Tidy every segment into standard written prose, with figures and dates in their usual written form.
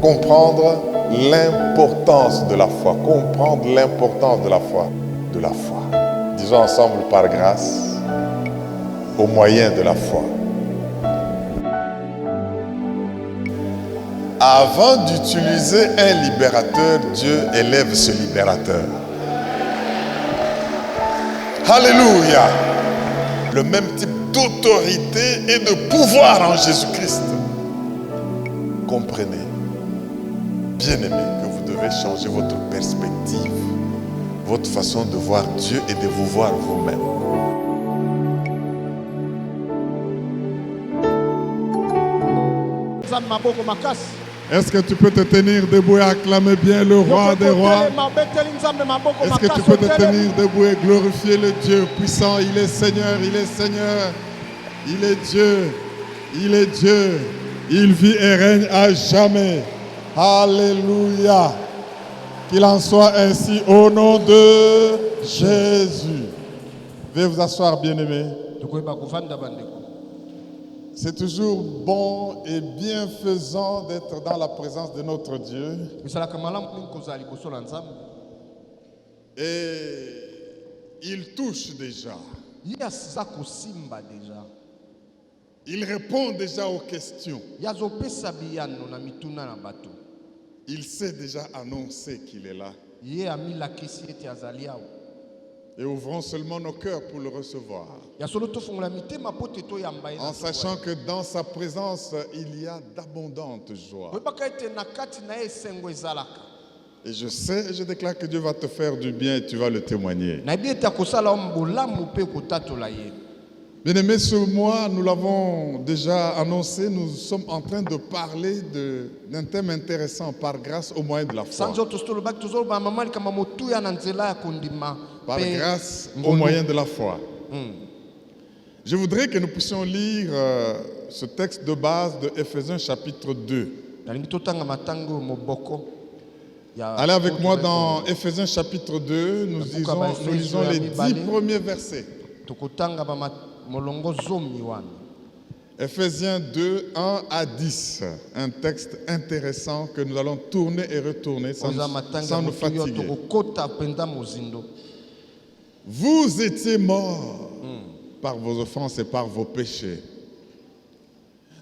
Comprendre l'importance de la foi. Comprendre l'importance de la foi. De la foi. Disons ensemble par grâce, au moyen de la foi. Avant d'utiliser un libérateur, Dieu élève ce libérateur. Alléluia. Le même type d'autorité et de pouvoir en Jésus-Christ. Comprenez, bien-aimés, que vous devez changer votre perspective, votre façon de voir Dieu et de vous voir vous-même. Est-ce que tu peux te tenir debout et acclamer bien le roi des rois? Est-ce que tu peux te tenir debout et glorifier le Dieu puissant? Il est Seigneur, il est Seigneur, il est Dieu, il est Dieu, il vit et règne à jamais. Alléluia. Qu'il en soit ainsi au nom de Jésus. Veuillez vous asseoir, bien-aimés. C'est toujours bon et bienfaisant d'être dans la présence de notre Dieu. Et il touche déjà. Il répond déjà aux questions. Il sait déjà annoncer qu'il est là. Et ouvrons seulement nos cœurs pour le recevoir. En sachant que dans sa présence, il y a d'abondantes joies. Et je sais et je déclare que Dieu va te faire du bien et tu vas le témoigner. Bien-aimés, ce mois, nous l'avons déjà annoncé, nous sommes en train de parler d'un thème intéressant, par grâce au moyen de la foi. Par grâce au moyen de la foi. Je voudrais que nous puissions lire ce texte de base de Ephésiens chapitre 2. Allez avec moi dans Ephésiens chapitre 2, nous lisons les 10 premiers versets. Ephésiens 2, 1 à 10, un texte intéressant que nous allons tourner et retourner sans nous fatiguer. Vous étiez morts par vos offenses et par vos péchés,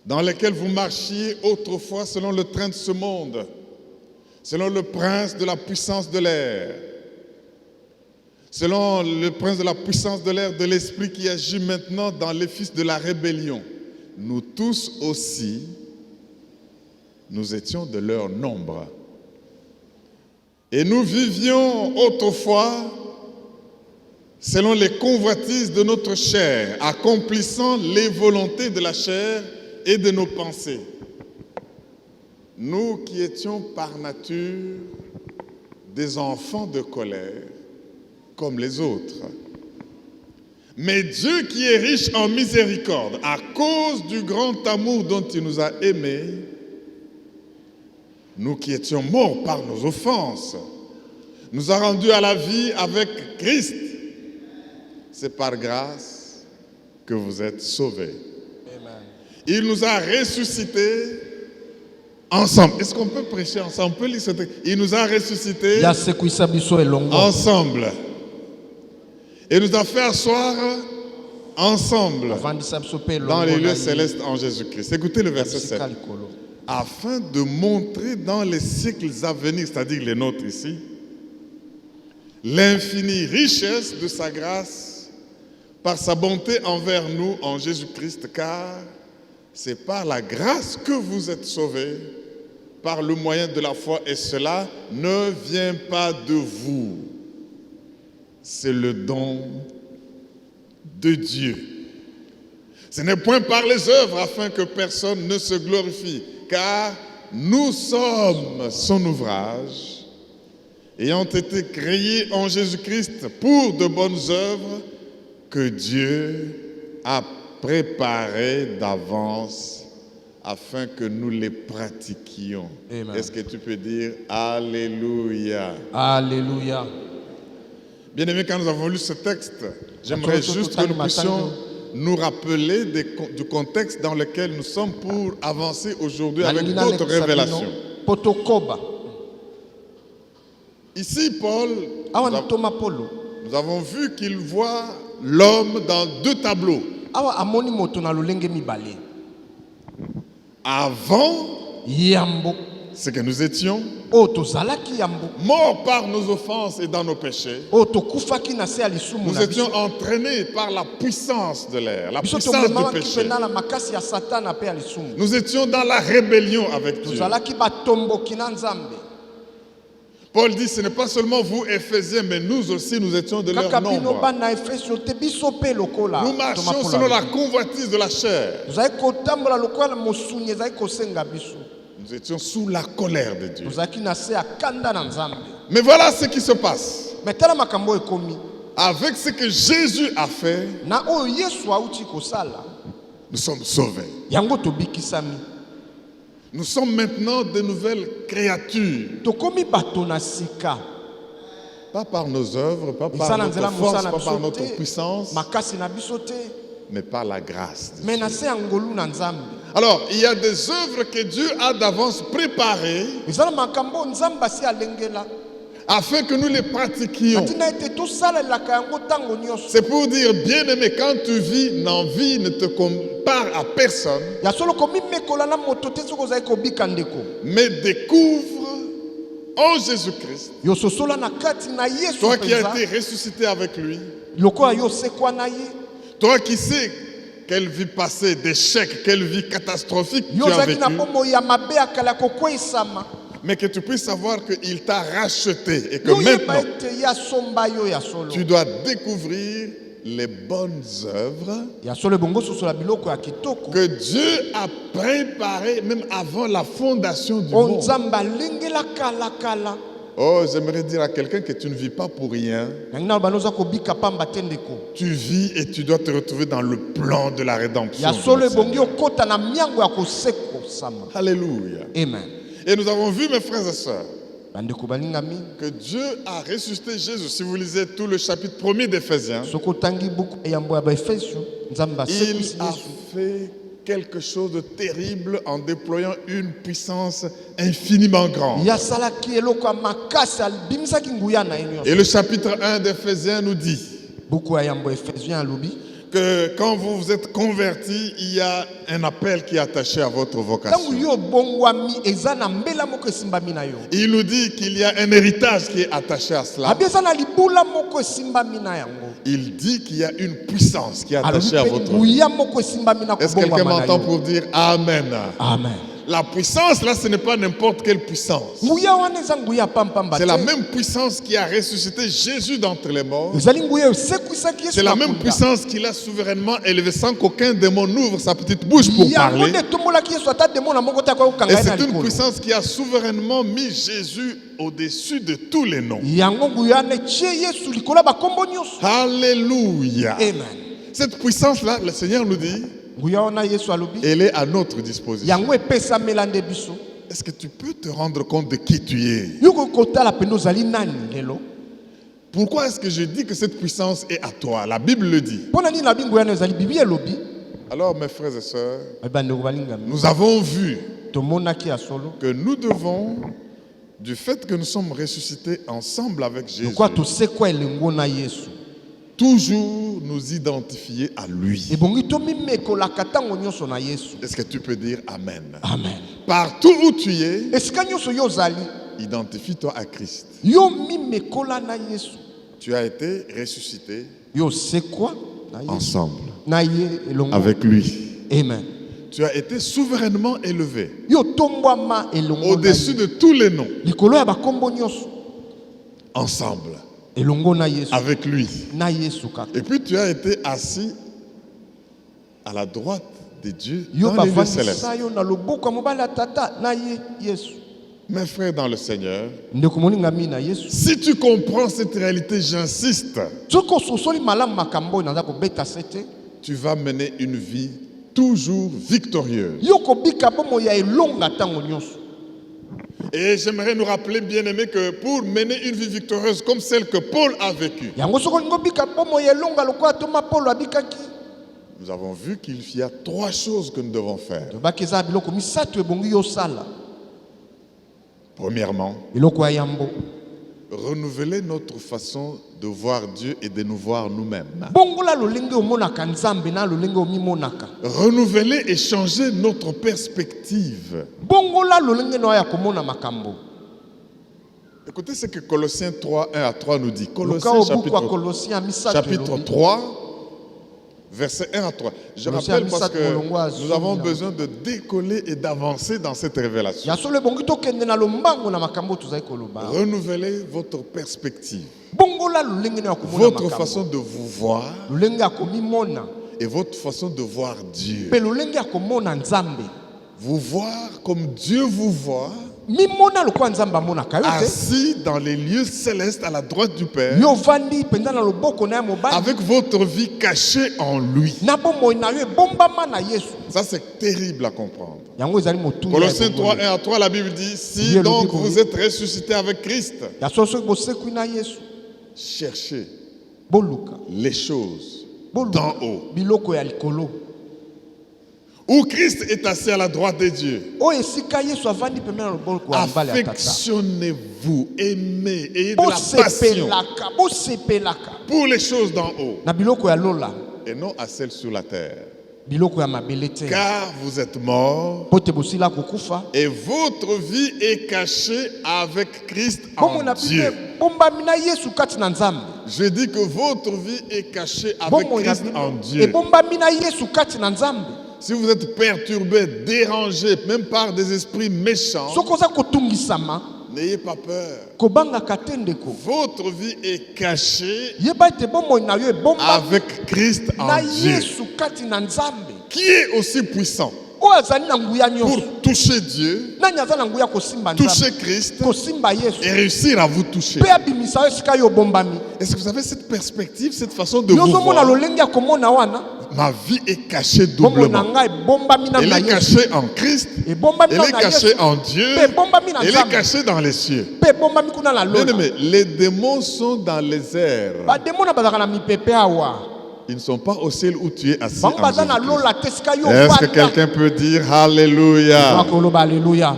dans lesquels vous marchiez autrefois selon le train de ce monde, selon le prince de la puissance de l'air, selon le prince de la puissance de l'air de l'esprit qui agit maintenant dans les fils de la rébellion. Nous tous aussi, nous étions de leur nombre. Et nous vivions autrefois selon les convoitises de notre chair, accomplissant les volontés de la chair et de nos pensées. Nous qui étions par nature des enfants de colère, comme les autres. Mais Dieu qui est riche en miséricorde, à cause du grand amour dont il nous a aimés, nous qui étions morts par nos offenses, nous a rendus à la vie avec Christ. C'est par grâce que vous êtes sauvés. Amen. Il nous a ressuscités ensemble. Est-ce qu'on peut prêcher ensemble? On peut lire ce texte. Il nous a ressuscités ensemble. Et nous a fait asseoir ensemble dans les lieux célestes en Jésus-Christ. Écoutez le verset 7. Afin de montrer dans les siècles à venir, c'est-à-dire les nôtres ici, l'infinie richesse de sa grâce par sa bonté envers nous en Jésus-Christ, car c'est par la grâce que vous êtes sauvés, par le moyen de la foi, et cela ne vient pas de vous. C'est le don de Dieu. Ce n'est point par les œuvres afin que personne ne se glorifie, car nous sommes son ouvrage, ayant été créés en Jésus-Christ pour de bonnes œuvres que Dieu a préparées d'avance afin que nous les pratiquions. Amen. Est-ce que tu peux dire Alléluia? Alléluia. Bien-aimés, quand nous avons lu ce texte, j'aimerais juste que nous puissions nous rappeler du contexte dans lequel nous sommes pour avancer aujourd'hui avec d'autres révélations. potokoba. Ici, Paul, Awa ni Thomas Polo. nous avons vu qu'il voit l'homme dans deux tableaux. Awa amoni moto na lolenge mibale. Avant Yambo. ce que nous étions, O tozalaki yambo. morts par nos offenses et dans nos péchés, O tokufaki na se alisumu nous na étions entraînés par la puissance de l'air, la biso. puissance du Tomemaki péché. pena na makasi ya satana pe alisumu. Nous étions dans la rébellion avec Dieu. Tozalaki batomboki na Nzambe. Paul dit, ce n'est pas seulement vous, Éphésiens, mais nous aussi, nous étions de leur Kaka bino nombre. bana Efesio te biso pe lokola. Nous marchions selon la convoitise de la chair. Tozali kotambola lokola mosuni ezali kosenga biso. Nous étions sous la colère de Dieu. Tozalaki na se ya kanda na Nzambe. Mais voilà ce qui se passe. Mais tala makambo ekomi. Avec ce que Jésus a fait, Na oyo Yesu auti kosala. nous sommes sauvés. Yango tobikisami. Nous sommes maintenant de nouvelles créatures. Tokomi bato na sika. Pas par nos œuvres, pas Eza par na notre nzela force, mosala pas na par biso notre te. puissance, Makasi na biso te. mais par la grâce de Mais Dieu. na se ya ngolu na Nzambe. Alors, il y a des œuvres que Dieu a d'avance préparées Ezala makambo Nzambe asi alengela. afin que nous les pratiquions. Atina ete tosalelaka yango ntango nyonso. C'est pour dire, bien-aimé, quand tu vis dans vie, ne te compare à personne, Ya solo komi mekola na moto te soki ozali kobika ndeko. mais découvre en Jésus-Christ, Yo sosola na kati na Yesu toi qui as penza. été ressuscité avec lui, Lokola yo sekwa na ye. toi qui sais quelle vie passée, d'échecs, quelle vie catastrophique tu Yo as zaki vécu, na bombo ya mabe akala kokwesama. mais que tu puisses savoir qu'il t'a racheté et que Yo yeba maintenant, ete ya somba yo ya solo. tu dois découvrir les bonnes œuvres Ya solo bongo sosola biloko ya kitoko. que Dieu a préparées même avant la fondation du monde. Onzamba lengela kala kala. Oh, j'aimerais dire à quelqu'un que tu ne vis pas pour rien. Nangina banoza kobika pamba tendeko. Tu vis et tu dois te retrouver dans le plan de la rédemption. Ya de solo notre bongo Seigneur. kota na miango ya koseko sama. Alléluia. Amen. Et nous avons vu, mes frères et sœurs, Bandeko balingami. que Dieu a ressuscité Jésus. Si vous lisez tout le chapitre 1er d'Éphésiens, Soko tangi buku yambo ya Efesio. Nzamba il sekwisi a Yesu. fait quelque chose de terrible en déployant une puissance infiniment grande. Ya salaki eloko ya makasi albimisaki nguya na ye nyonso. Et le chapitre 1 d'Éphésiens nous dit Buku ya yambo Efesio alobi. que quand vous vous êtes convertis, il y a un appel qui est attaché à votre Tangu vocation. yo bongwami eza na mbela moko esimbami na yo. Il nous dit qu'il y a un héritage qui est attaché à cela. Abi eza na libula moko esimbami na yango. Il dit qu'il y a une puissance qui est Alobi attachée à pe votre vie. nguya moko esimbami na Est-ce que quelqu'un kobongwama na m'entend yo. pour dire Amen? Amen. La puissance, là, ce n'est pas n'importe quelle puissance. Nguya wana eza nguya pampamba C'est la te. même puissance qui a ressuscité Jésus d'entre les morts. Ezali nguya esekwisaki Yesu C'est la na même kunda. puissance qui l'a souverainement élevé sans qu'aucun démon n'ouvre sa petite bouche pour Yango parler. nde tombolaki Yesu ata demo na moko te akoki kokanga Et ye na c'est une likolo. puissance qui a souverainement mis Jésus au-dessus de tous les noms. Yango nguya wana etie Yesu likolo ya bakombo nyonso. Alléluia. Amen. Cette puissance-là, le Seigneur nous dit, Nguya wana Yesu alobi. elle est à notre disposition. Yango epesamela nde biso. Est-ce que tu peux te rendre compte de qui tu es? Yo kokotala pene ozali nani lelo. Pourquoi est-ce que je dis que cette puissance est à toi? La Bible le dit. Mpona nini nabi nguya wana ezali bibi elobi. Alors, mes frères et sœurs, Bandeko balingami. nous avons vu Tomonaki ya solo. que nous devons, du fait que nous sommes ressuscités ensemble avec Jésus, Lokwa tosekwa elengo na Yesu. toujours nous identifier à lui. Ebongi tomimekolaka ntango nyonso na Yesu. Est-ce que tu peux dire Amen? Amen. Partout où tu es, Esika nyonso yo ozali, identifie-toi à Christ. yo mimekola na Yesu. Tu as été ressuscité Yo sekwa na Yesu. ensemble Na ye elongo. avec lui. Amen. Tu as été souverainement élevé Yo tombwama elongo na au-dessus ye. de tous les noms, Likolo ya bakombo nyonso. ensemble Elongo na Yesu. avec lui. Na Yesu kaka. Et puis tu as été assis à la droite de Dieu Yo dans les lieux célestes. bavandisa yo na loboko ya mobali ya tata na ye Yesu. Mes frères dans le Seigneur, Ndeko moningami na Yesu. si tu comprends cette réalité, j'insiste, Soki ososoli malamu makambo oyo naza kobeta sete. tu vas mener une vie toujours victorieuse. Yo kobika bomo ya elonga ntango nyonso. Et j'aimerais nous rappeler, bien-aimés, que pour mener une vie victorieuse comme celle que Paul a vécue, Yango soko lingo bika bomo ya elonga lokola Toma Paulo abikaki. nous avons vu qu'il y a trois choses que nous devons faire. Tobaki eza biloko misato ebongi yo sala. Premièrement, eloko ya yambo renouveler notre façon de voir Dieu et de nous voir nous-mêmes. bongola lolenge omonaka nzambe na lolenge omimonaka Renouveler et changer notre perspective. bongola lolenge na ya komona makambo. Écoutez ce que Colossiens 3, 1 à 3 nous dit. Luka Colossiens obuku ya Kolosien misato chapitre elobi. 3, versets 1 à 3. Je Colossiens rappelle parce misato que molongo ya nous avons zomi na- besoin de décoller et d'avancer dans cette révélation. ya solo ebongi tokende na lombango na makambo tozali koloba Renouveler votre perspective, bongola lolenge na ya komona votre makambo façon de vous voir lolenge ya komimona et votre façon de voir Dieu. mpe lolenge ya komona nzambe Vous voir comme Dieu vous voit, mimona lokola nzambe amonaka yo te assis dans les lieux célestes à la droite du Père, yo ovandi mpenza na loboko na ya mobali avec votre vie cachée en lui. na bomoi na yo ebombama na yesu Ça, c'est terrible à comprendre. yango ezali motu Colossiens 3, 1 à 3, la Bible dit, si Dieu le donc dit pour vous lui. êtes ressuscité avec Christ, ya solo soki bosekwi na yesu cherchez boluka les choses boluka d'en haut, biloko ya likolo où Christ est assis à la droite de Dieu. oyo esika yesu avandi pembeni na loboko ya mobali ya tata Affectionnez-vous, aimez, ayez de la passion bosepelaka bosepelaka pour les choses d'en haut na biloko ya lola et non à celles sur la terre. biloko ya mabele te Car vous êtes morts po te bosila kokufa et votre vie est cachée avec Christ bongo en na Dieu. bino ebombami na yesu kati na nzambe Je dis que votre vie est cachée avec bongo na Christ en bino Dieu. ebombami na yesu kati na nzambe Si vous êtes perturbé, dérangé, même par des esprits méchants, soki oza kotungisama n'ayez pas peur. kobangaka te ndeko Votre vie est cachée yeba ete bomoi na yo ebombami avec Christ na en Dieu, yesu kati na nzambe qui est aussi puissant oyo azali na nguya nyonso pour toucher Dieu, nani aza na nguya kosimba nzambe toucher Christ kosimba yesu et réussir à vous toucher. mpe abimisa yo esika yo obombami Est-ce que vous avez cette perspective, cette façon de vous yozomona voir? lolenge ya komona wana Ma vie est cachée bomoi na doublement. ngai ebombami na Elle na est yesu cachée en Christ, ebombami elle na est na yesu cachée en Dieu, mpe ebombami na elle est nzambe cachée dans les cieux. mpe ebombami kuna na Bien lola aimé, les démons sont dans les airs. bademona bazalaka na mipepe awa Ils ne sont pas au ciel où tu es assis. bango en baza na Jésus-Christ. lola te esika yo Est-ce que ovanda quelqu'un peut dire Alléluia? akoloba aleluya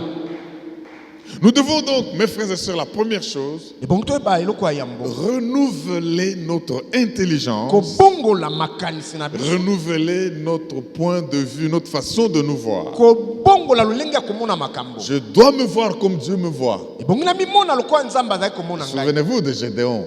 Nous devons donc, mes frères et sœurs, la première chose, ebongi toyeba eloko ya yambo renouveler notre intelligence, kobongola makanisi na biso renouveler notre point de vue, notre façon de nous voir. kobongola lolenge ya komona makambo Je dois me voir comme Dieu me voit. ebongi na mimona lokola nzambe azali komona ngai Souvenez-vous de Gédéon.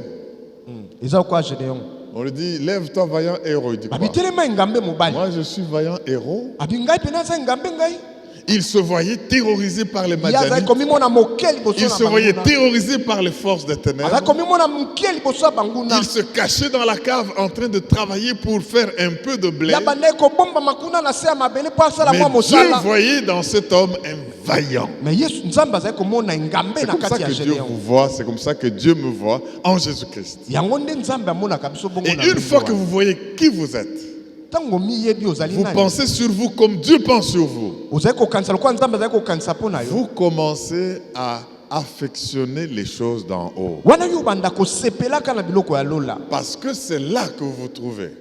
eza lokola gedeon On lui dit, lève-toi vaillant héros. Il dit quoi? abitelema engambe mobali Moi je suis vaillant héros. abi ngai pene aza engambe ngai Il se voyait terrorisé par les ye azali Madianites. komimona moke liboso Il na se voyait banguna terrorisé par les forces des ténèbres. azali komimona moke liboso ya banguna Il se cachait dans la cave en train de travailler pour faire un peu de blé. ya bandeki kobombama kuna na se ya mabele mpo asala Mais mwa Dieu mosala voyait dans cet homme un vaillant. mais yesu nzambe azali komona engambe C'est na comme ça kati ya que Dieu gedeon vous voit, c'est comme ça que Dieu me voit en Jésus-Christ. yango nde nzambe amonaka biso bongo Et na une fois lingwa. que vous voyez qui vous êtes, ntango miyebi ozali vous nani pensez sur vous comme Dieu pense sur vous. ozali kokanisa lokola nzambe azali kokanisa mpo na yo Vous commencez à affectionner les choses d'en haut. wana yo obanda kosepelaka na biloko ya lola Parce que c'est là que vous vous trouvez.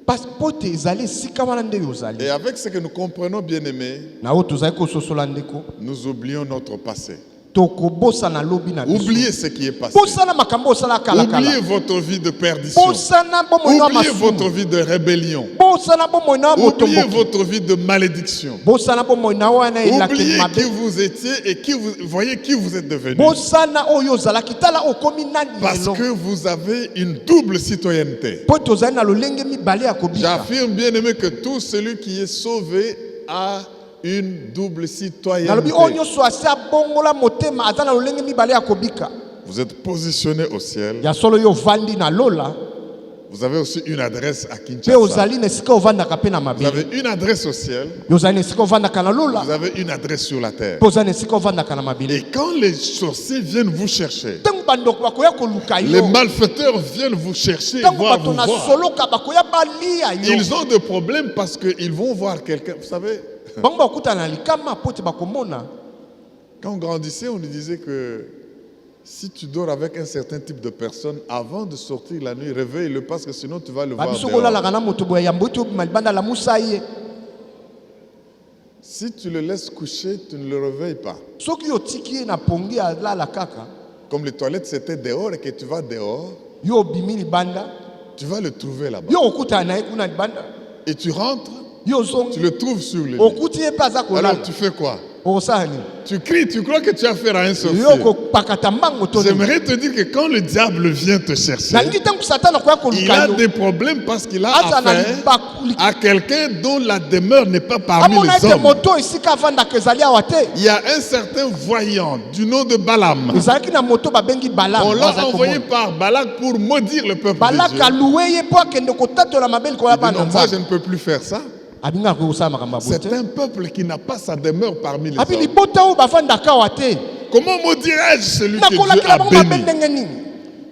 mpo te ezali esika wana nde yo ozali Et avec ce que nous comprenons, bien aimés, na oyo tozali kososola ndeko nous oublions notre passé. tokobosana lobi na biso Oubliez ce qui est passé. bosana makambo osala kalakala Oubliez votre vie de perdition. bosana bomoi na Oubliez votre masumu vie de rébellion. bosana bomoi na Oubliez motomboki votre vie de malédiction. bosana bomoi na wana elakeli Oubliez mabe qui vous étiez et voyez qui vous êtes devenu. bosana oyo ozalaki tala okomi nani Parce lelo que vous avez une double citoyenneté. mpo tozali na lolenge mibale ya kobika J'affirme bien aimé que tout celui qui est sauvé a une double nalobi citoyenneté. oyo nyonso asi abongola motema aza na lolenge mibale ya kobika Vous êtes positionné au ciel. ya solo yo ovandi na lola Vous avez aussi une adresse à mpe Kinshasa. ozali na esika ovandaka mpe na Vous mabele avez une adresse au ciel. yo ozali na esika ovandaka na lola Vous avez une adresse sur la terre. mpe ozali na esika ovandaka na mabele Et quand les sorciers viennent vous chercher, ntango bandoko bakoya koluka les yo malfaiteurs viennent vous chercher, ntango voir bato vous na voir. soloka bakoya balia yo Ils ont des problèmes parce qu'ils vont voir quelqu'un. Vous savez, bango bakutana na likama po te bakomona quand on grandissait, on nous disait que si tu dors avec un certain type de personne, avant de sortir la nuit, réveille-le parce que sinon tu vas le voir babiso dehors. kolalaka na moto boya yambo ete obima libanda lamusa ye Si tu le laisses coucher, tu ne le réveilles pas. soki otiki ye na pongi alala kaka Comme les toilettes c'était dehors et que tu vas dehors, yo obimi libanda tu vas le trouver là-bas. yo okutana na ye kuna libanda Et tu rentres, yo tu zongi le trouves sur le lit. okuti ye mpe aza kolala Alors tu fais quoi? okosala nini Tu cries, tu crois que tu as affaire à un sorcier. yo kopakata mbango to nini J'aimerais te dire que quand le diable vient te chercher, nalingi ntango satana akoya il koluka a yo des problèmes parce qu'il a aza na affaire à quelqu'un dont la demeure n'est pas parmi amona les ete hommes. moto esika avandaka ezali awa te Il y a un certain voyant du nom de Balaam. ezalaki na moto babengi On balamu l'a azali envoyé komona. par Balak pour maudire le peuple de balaka Dieu. aluwe ye mpo akende kotatola mabe likolo ya Il dit, bana non, moi je nzambe ne peux plus faire ça. abingaka kosala makambo ya boye C'est te un peuple qui n'a pas sa demeure parmi les abi hommes. libota oyo bavandaka awa te Comment maudirais-je celui que Dieu nakolakela a bango mabe béni? ndenge nini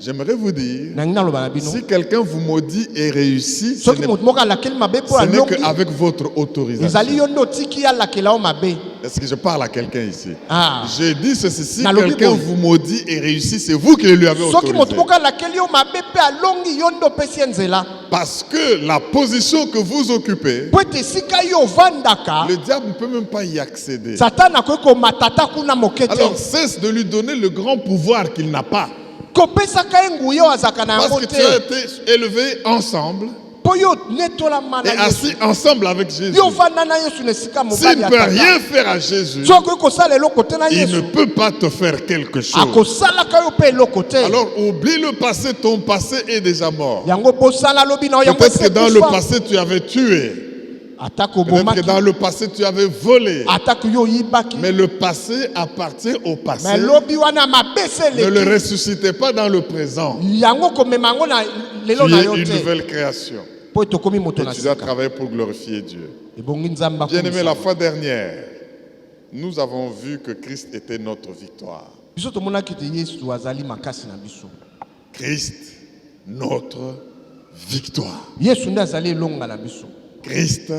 J'aimerais vous dire, nangi naloba na bino si quelqu'un vous maudit et réussit, ce soki n'est moto moko alakeli mabe mpo ce n'est alongi qu'avec votre autorisation. ezali yo nde otiki alakela yo mabe Est-ce que je parle à quelqu'un ici? Ah. Je dis ceci, si Nalobi quelqu'un boye. vous maudit et réussit, c'est vous qui le lui avez soki moto autorisé. moko alakeli yo mabe mpe alongi yo nde opesi ye nzela Parce que la position que vous occupez, mpo ete esika yo ovandaka le diable ne peut même pas y accéder. satana akoki komatata kuna moke te Alors cesse de lui donner le grand pouvoir qu'il n'a pas. kopesaka ye nguya oyo azalaka na Parce yango que tu as te été élevé ensemble mpo yo netolama et na assis yesu ensemble avec Jésus. yo ovanda na yesu na esika S'il mobali ne ya peut tata rien faire à Jésus, soki okoki kosala eloko te na il ne yesu peut pas te faire quelque chose. akosalaka yo mpe eloko te Alors oublie le passé, ton passé est déjà mort. yango bosala lobi na yo yango Peut-être que dans le ekufa passé tu avais tué. atako Peut-être que obomaki dans le passé tu avais volé. atako yo oyibaki Mais le passé appartient au passé. me lobi wana mabese Ne le eleki ressuscitez pas dans le présent. yango komema yango na lelo Tu na es yo une te nouvelle création. mpo tokomi moto Et na tu dois sika travailler pour glorifier Dieu. ebongi nzambe Bien-aimé, la akomisa fois dernière, nous avons vu que Christ était notre victoire. biso tomonaki ete yesu azali makasi na biso Christ, notre victoire. yesu nde azali elonga na biso Christ,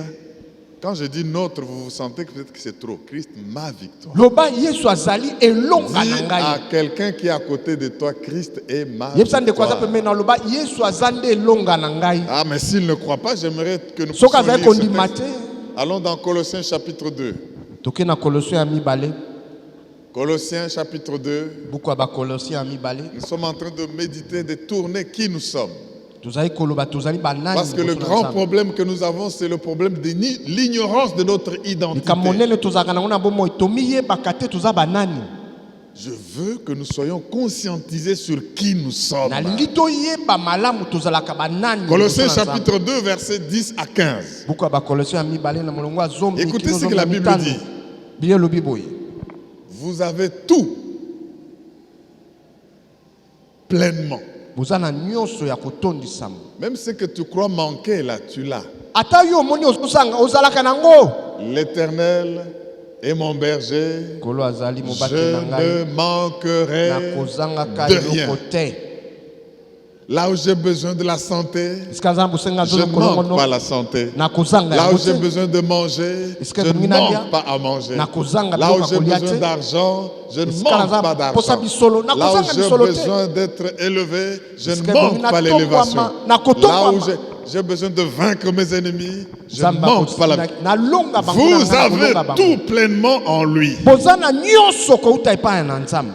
quand je dis notre, vous vous sentez que peut-être que c'est trop. Christ, ma victoire. loba yesu azali elonga Dis na à ngai quelqu'un qui est à côté de toi, Christ est ma yebisa ndeko aza victoire. pembeni na loba yesu aza nde elonga na ngai Ah, mais s'il ne croit pas, j'aimerais que nous soki puissions azali lire ce kondima texte. te Allons dans Colossiens chapitre 2. toke na kolosien ya mibale Colossiens chapitre 2. buku ya bakolosien ya mibale Nous sommes en train de méditer, de tourner qui nous sommes. tozali koloba tozali banani Parce que le liboso na grand Nzambe. problème que nous avons, c'est le problème de l'ignorance de notre identité. likambo monene tozalaka nango na bomoi tomiyebaka te toza banani Je veux que nous soyons conscientisés sur qui nous sommes. nalingi toyeba malamu tozalaka banani Colossiens liboso na Nzambe. chapitre 2, versets 10 à 15. buku ya bakolosien ya mibale na molongo ya zomi Écoutez kino ce que zomi la na Bible mitano. dit. Biblia elobi boye Vous avez tout pleinement. boza na nyonso ya kotondisama Même ce que tu crois manquer là, tu l'as. ata yo omoni ozosanga ozalaka nango L'Éternel est mon berger. kolo azali Je mobate na ngai ne manquerai nakozangaka de eloko rien. te Là où j'ai besoin de la santé, esika nzambe osenga je ne nzolo kolongo manque pas no la santé. nakozanga Là où yango j'ai te besoin de manger, Est-ce que je ne Domina Lia? manque pas à manger. Nakozanga Là où biloko j'ai ya kolia besoin te. d'argent, je ne Est-ce que manque naza pas posa d'argent. bisolo? Là où Nakozanga j'ai bisolo te. besoin d'être élevé, je Est-ce ne que manque Domina pas l'élévation. tongwama? Nakotongwama? Là où j'ai besoin de vaincre mes ennemis, je ne Nzambe manque pas la akosi- nalonga bango na Vous ngai, avez nakolonga bango. tout pleinement en lui, boza na nyonso kouta epai na nzambe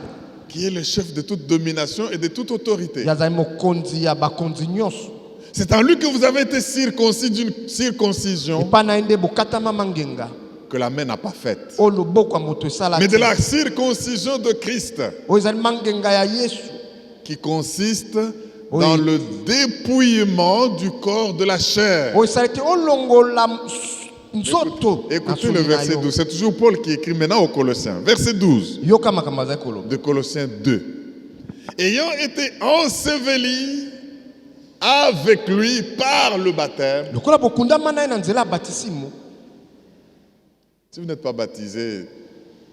qui est le chef de toute domination et de toute autorité. yazali mokonzi ya bakonzi nyonso C'est en lui que vous avez été circoncis d'une circoncision epai na ye nde bokatama mangenga que la main n'a pas faite. oyo loboko ya moto esala Mais de te la circoncision de Christ, oyo ezali mangenga ya yesu qui consiste Oui. dans le dépouillement du corps de la chair. oyo esali te olongola nzoto na Écoutez soni le na verset yo. 12. C'est toujours Paul qui écrit maintenant aux Colossiens. Verset 12 yoka makambo azali koloba de Colossiens 2. Ayant été ensevelis avec lui par le baptême. lokola bokundama na ye na nzela ya batisimo Si vous n'êtes pas baptisé,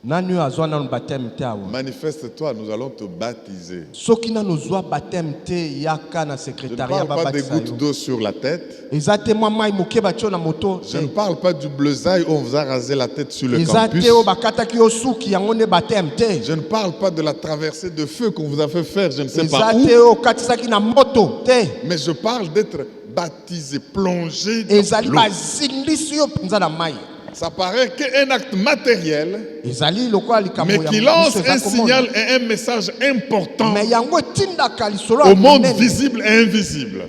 nani oyo azwa nano bateme te awa manifeste-toi, nous allons te baptiser. soki nano ozwa bateme te yaka na Je ne sekretariat parle pas des babatisa gouttes yo d'eau sur la tête. eza te mwa mai moke batio na moto Je ne te parle pas du bleusaille où on vous a rasé la tête sur le eza campus. te oyo bakataki yo suki yango nde bateme te Je ne parle pas de la traversée de feu qu'on vous a fait faire, je ne sais eza pas te où. oyo okatisaki na moto te Mais je parle d'être baptisé, plongé dans ezali l'eau. bazindisi yo mpenza na mai Ça paraît qu'un acte matériel, ezali lokola likambo mais ya qui miso lance eza un komona. signal et un message important Mais yango etindaka lisolo au ya monde monene visible et invisible.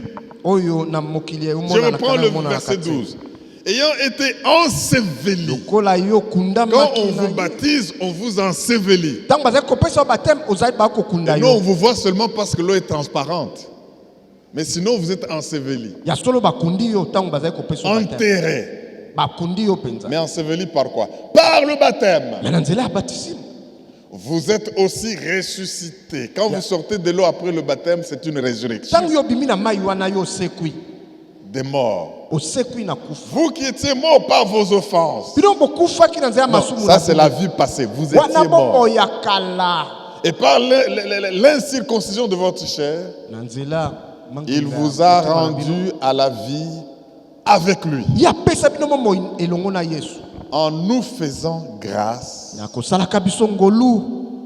oyo na mokili Je emonana reprends le verset 12. Ayant été enseveli. lokola yo kunda Quand on maki vous baptise, on vous ensevelit. ntango bazali kopesa yo bateme ozali bakokunda Et nous, on yo vous voit seulement parce que l'eau est transparente. Mais sinon, vous êtes enseveli. ya solo bakundi yo ntango bazali kopesa yo bateme Enterré. bakundi yo mpenza Mais enseveli par quoi? Par le baptême. me na nzela ya batisime Vous êtes aussi ressuscité. Quand vous sortez de l'eau après le baptême, c'est une résurrection ntango yo obimi na mai wana yo osekwi des morts. osekwi na kufa Vous qui étiez morts par vos offenses. bino bokufaki na nzela ya Non, masumu ça c'est la vie passée. Vous wana étiez bongo morts. ya kala Et par l'incirconcision de votre chair, na nzela il vous a rendu à la vie avec lui. ye apesa bino momo elongo na yesu En nous faisant grâce ya kosalaka biso ngolu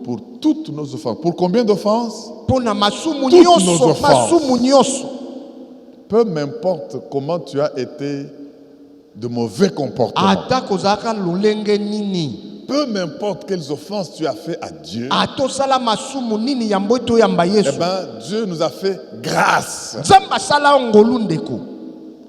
pour toutes nos offenses. Pour combien d'offenses? mpo na masumu Toutes nos nyonso offenses. masumu nyonso Peu m'importe comment tu as été de mauvais comportements. ata kozalaka lolenge nini Peu m'importe quelles offenses tu as fait à Dieu. ata osala masumu nini yambo ete oyamba Eh yesu bien, Dieu nous a fait grâce. nzambe asala yo ngolu ndeko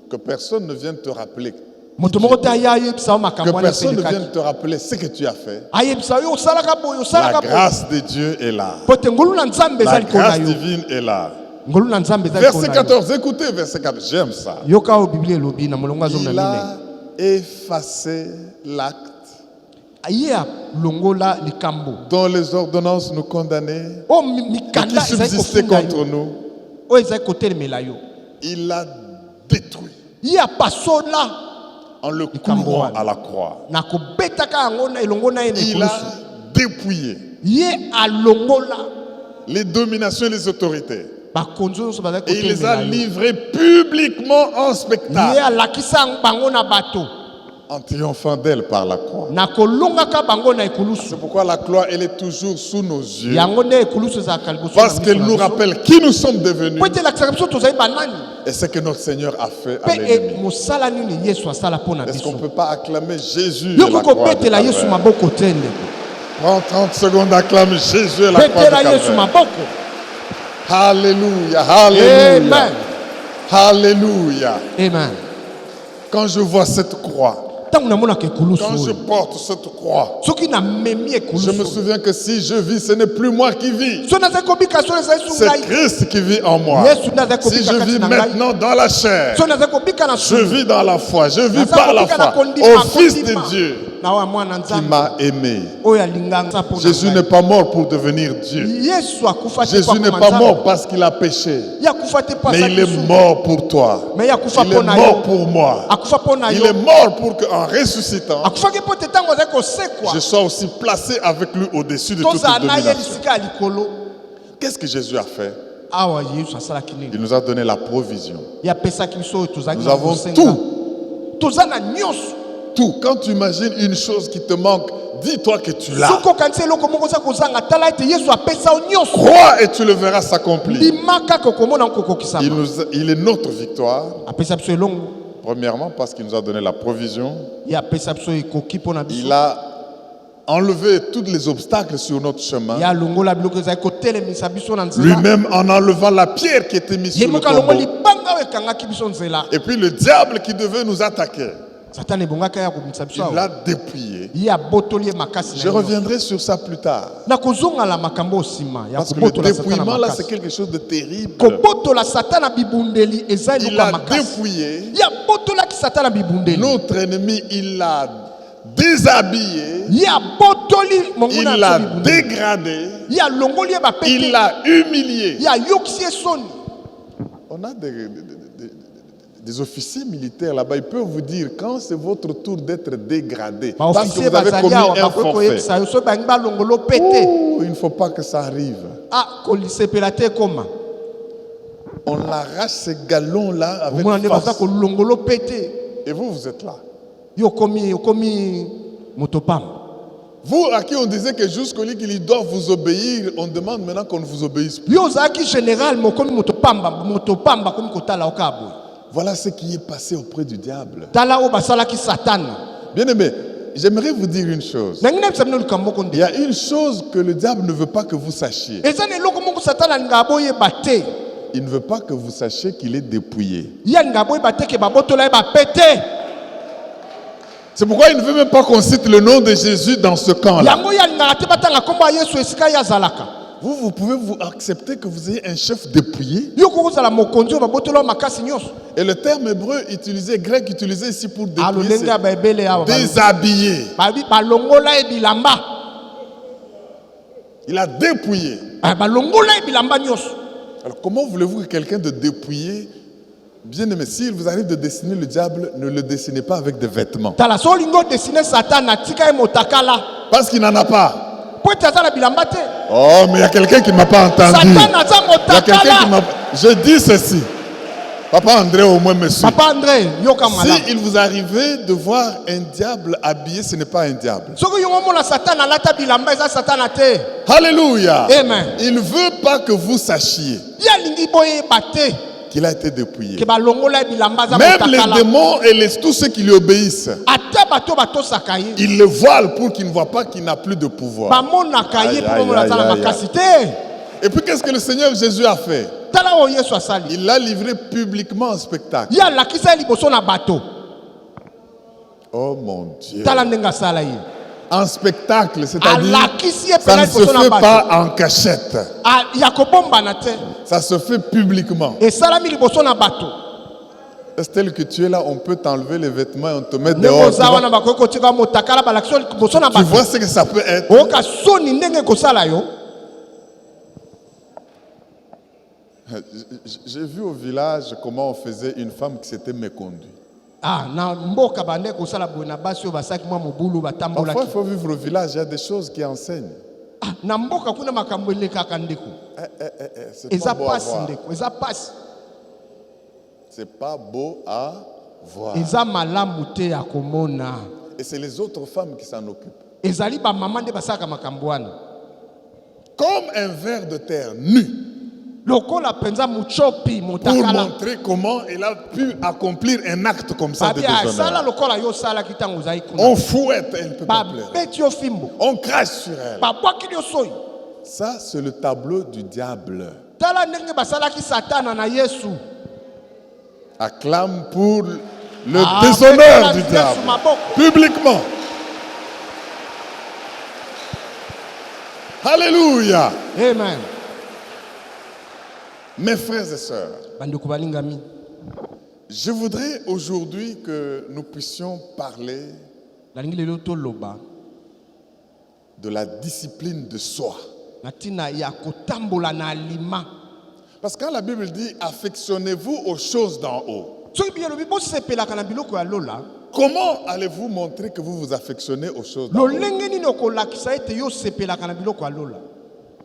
Que personne ne vienne te rappeler. moto moko te aya ayebisa yo Que makambo wana personne ne eselekaki vienne te rappeler ce que tu as fait. ayebisa yo osalaka boye La osalaka boye grâce de Dieu est là. po te ngolu na nzambe eza La likolo na grâce yo divine est là. ngolu na nzambe eza Verset likolo na yo 14, écoutez verset 14, j'aime ça. yoka oyo biblia elobi na molongo azomi na Il minei a effacé l'acte ye alongola likambo dont les ordonnances nous condamnaient oyo et qui mikanda ezali subsistait kofunda contre yo nous. oyo ezali kotelemela yo Il l'a détruit ye apasola en le Likambo clouant wana. à la croix. na kobetaka yango elongo na ye na Il a ekulusu dépouillé ye alongola les dominations et les autorités. bakonzi nyonso bazali Et il les a kotelemela yo livrés publiquement en ye spectacle, alakisa bango na bato en triomphant d'elle par la croix. na kolongaka bango na ekulusu C'est pourquoi la croix, elle est toujours sous nos yeux. yango nde ekulusu ezalaka liboso Parce qu'elle nous rappelle qui nous sommes devenus po ete elakisaka biso tozali banani et ce que notre Seigneur a fait à mpe l'ennemi. mosala nini yesu asala mpo na Est-ce qu'on ne biso peut pas acclamer Jésus et yoki la croix de kobetela yesu Calvaire? maboko te ndeko Prends 30 secondes, acclame Jésus et la croix de betela yesu Calvaire. maboko Alléluia, alléluia, amen alléluia. amen Quand je vois cette croix, ntango namonaka ekulusu quand je oyo porte cette croix, soki namemi je me ekulusu souviens que si je vis, ce n'est plus moi qui vis. so nazali kobika so ezali su C'est ngai Christ qui vit en moi. yesu nde azali Si kobika je kati vis na ngai maintenant dans la chair, so nazali kobika na je sulu vis dans la foi, je vis Naza par la kobika na foi kondima, au Fils de kondima. Dieu na oyo mwana qui nzambe m'a aimé. oyo alinganga mpo na Jésus ngai. n'est pas mort pour devenir Dieu. yesu akufa te Jésus mpo n'est akoma pas Nzambe. mort parce qu'il a péché, ye akufa te mpo mais asali il est lisumu. mort pour toi. mais ye akufa Il mpo est na mort yo pour moi. akufa mpo na Il yo est mort pour qu'en ressuscitant, akufaki mpo te ntango azali kosekwa je sois aussi placé avec lui au-dessus de toute tozala na ye domination. lisika ya likolo Qu'est-ce que Jésus a fait? awa yesu asalaki nini Il nous a donné la provision. ye apesaki biso oyo tozalaki Nous na avons kosenga tout. toza na nyonso Tout. Quand tu imagines une chose qui te manque, dis-toi que tu l'as. soki okanisi eloko moko oza kozanga tala ete yesu apesa yo nyonso Crois et tu le verras s'accomplir. ndima kaka okomona kokokisama Il est notre victoire. apesa biso elongo Premièrement, parce qu'il nous a donné la provision. ye apesa biso ekoki mpo na biso Il a enlevé tous les obstacles sur notre chemin. ye alongola biloko ezali kotelemisa biso na nzela Lui-même en enlevant la pierre qui était mise ye sur le moko alongo tombeau. libanga oyo ekangaki biso nzela Et puis le diable qui devait nous attaquer, satana ebongaka ye akobimisa biso il awa l'a dépouillé. ye abotoli ye makasi Je na ye reviendrai sur ça plus tard. nakozongala makambo nsima ya Parce que le kobotola satana dépouillement là, c'est makasi quelque chose de terrible. kobotola satana bibundeli eza eloko Il ya a makasi dépouillé ye abotolaki satana bibundeli notre ennemi, il l'a déshabillé, ye abotoli il monguna l'a ya biso bibundeli dégradé, ye alongoli ye il bapete l'a humilié. ye ayokisi ye soni On a des officiers militaires là-bas, ils peuvent vous dire quand c'est votre tour d'être dégradé. Parce que baofisier vous avez bazali commis awa un bakoki forfait. koyebisa yo soki bangi balongolo pete Oh, il ne faut pas que ça arrive. ah kolisepela te ekoma On arrache ces galons-là avec omona nde baza force. kolongolo pete Et vous, vous êtes là. yo okomi moto pamba Vous, à qui on disait que jusqu'au lit qu'ils doivent vous obéir, on demande maintenant qu'on ne vous obéisse plus. yo ozalaki général me okomi moto pamba akomi kotala yo kaka boye Voilà ce qui est passé auprès du diable. tala oyo basalaki satana Bien aimé, j'aimerais vous dire une chose. Na ngine psa likambo moko Il y a une chose que le diable ne veut pas que vous sachiez. eza na eloko moko satana alinga boyeba te. Il ne veut pas que vous sachiez qu'il est dépouillé. Ye alinga boyeba te ke babotola ye bapete. C'est pourquoi il ne veut même pas qu'on cite le nom de Jésus dans ce camp-là. Yango ye alingaka te batanga kombo ya Yesu esika ye azalaka. Vous pouvez vous accepter que vous ayez un chef dépouillé. Yo kokozala mokonzi oyo babotola yo makasi nyonso. Et le terme hébreu utilisé, grec utilisé ici pour dépouiller, Alolenge ya baebele awa. c'est déshabillé. Balongola ye bilamba. Il a dépouillé. Balongola ye bilamba nyonso. Alors comment voulez-vous que quelqu'un de dépouillé, bien aimé, s'il vous arrive de dessiner le diable, ne le dessinez pas avec des vêtements. Tala so lingo dessiner Satan tika ye motakala. Parce qu'il n'en a pas. Po tata na bilamba te. Oh, mais il y a quelqu'un qui ne m'a pas entendu. Satan aza Il y a quelqu'un qui motakala. m'a... Je dis ceci. Papa André au moins me suit. Papa André, yoka mala. Si il vous arrivait de voir un diable habillé, ce n'est pas un diable. Soko yongo mona Satan alata bilamba eza Satan te. Alléluia. Amen. Il ne veut pas que vous sachiez Ya lingi boye bate. qu'il a été dépouillé. Ke balongola ye bilamba za Même les motakala. démons et tous ceux qui lui obéissent, Ata bato bato sakaye. ils le voilent pour qu'ils ne voient pas qu'il n'a plus de pouvoir. Bamona kaye Aïe, po mona aïe, za aïe, aïe. makasi te. Et puis qu'est-ce que le Seigneur Jésus a fait? Tala o Yesu asali. Il l'a livré publiquement en spectacle. Ya lakisa liboso na bato. Oh mon Dieu. Tala ndenga sala ye. En spectacle, c'est-à-dire Alakisi ye ça pena ne se liboso na fait bato. pas en cachette. Ya kobombana te. Ça se fait publiquement. Esalami liboso na bato. Est-ce tel que tu es là, on peut t'enlever les vêtements et on te met Ndeko dehors. zawa na bakoki kotika motakala balakisi liboso na Tu bato. vois ce que ça peut être? Oka soni ndenge kosala yo. J'ai vu au village comment on faisait une femme qui s'était méconduite. Na mboka bande kosala boye na basi oyo basaki mwa mobulu Parfois, batambolaki. il faut vivre au village, il y a des choses qui enseignent. Na mboka kuna makambo elekaka ndeko. C'est pas Eza beau à pasi voir. ndeko, eza pasi. C'est pas beau à voir. Eza malamu te ya komona. Et c'est les autres femmes qui s'en occupent. Ezali ba mama nde basaka makambo wana. Comme un ver de terre nu, Lokola penza muchopi pour motakala. montrer comment elle a pu accomplir un acte comme ça de Babi asala déshonneur. lokola yo sala kitango zai kuna. On fouette, elle ne peut pas pleurer. Babeti yo fimbo. On crache sur elle. Babwaki yo soyi. Ça, c'est le tableau du diable. Tala ndenge basalaki Satana na Yesu. Acclame pour le Ah, déshonneur mais du Yesu diable. maboko. Publiquement. Alléluia. Amen. Mes frères et sœurs, Bandeko balingami. je voudrais aujourd'hui que nous puissions parler Nalingi lelo toloba. de la discipline de soi. Natina ya kotambola na alima. Parce que quand la Bible dit affectionnez-vous aux choses d'en haut, Soki bielo bibo sepelaka na biloko ya lola. comment allez-vous montrer que vous vous affectionnez aux choses d'en haut? Lolenge nini okolakisa ete yo sepelaka na biloko ya lola.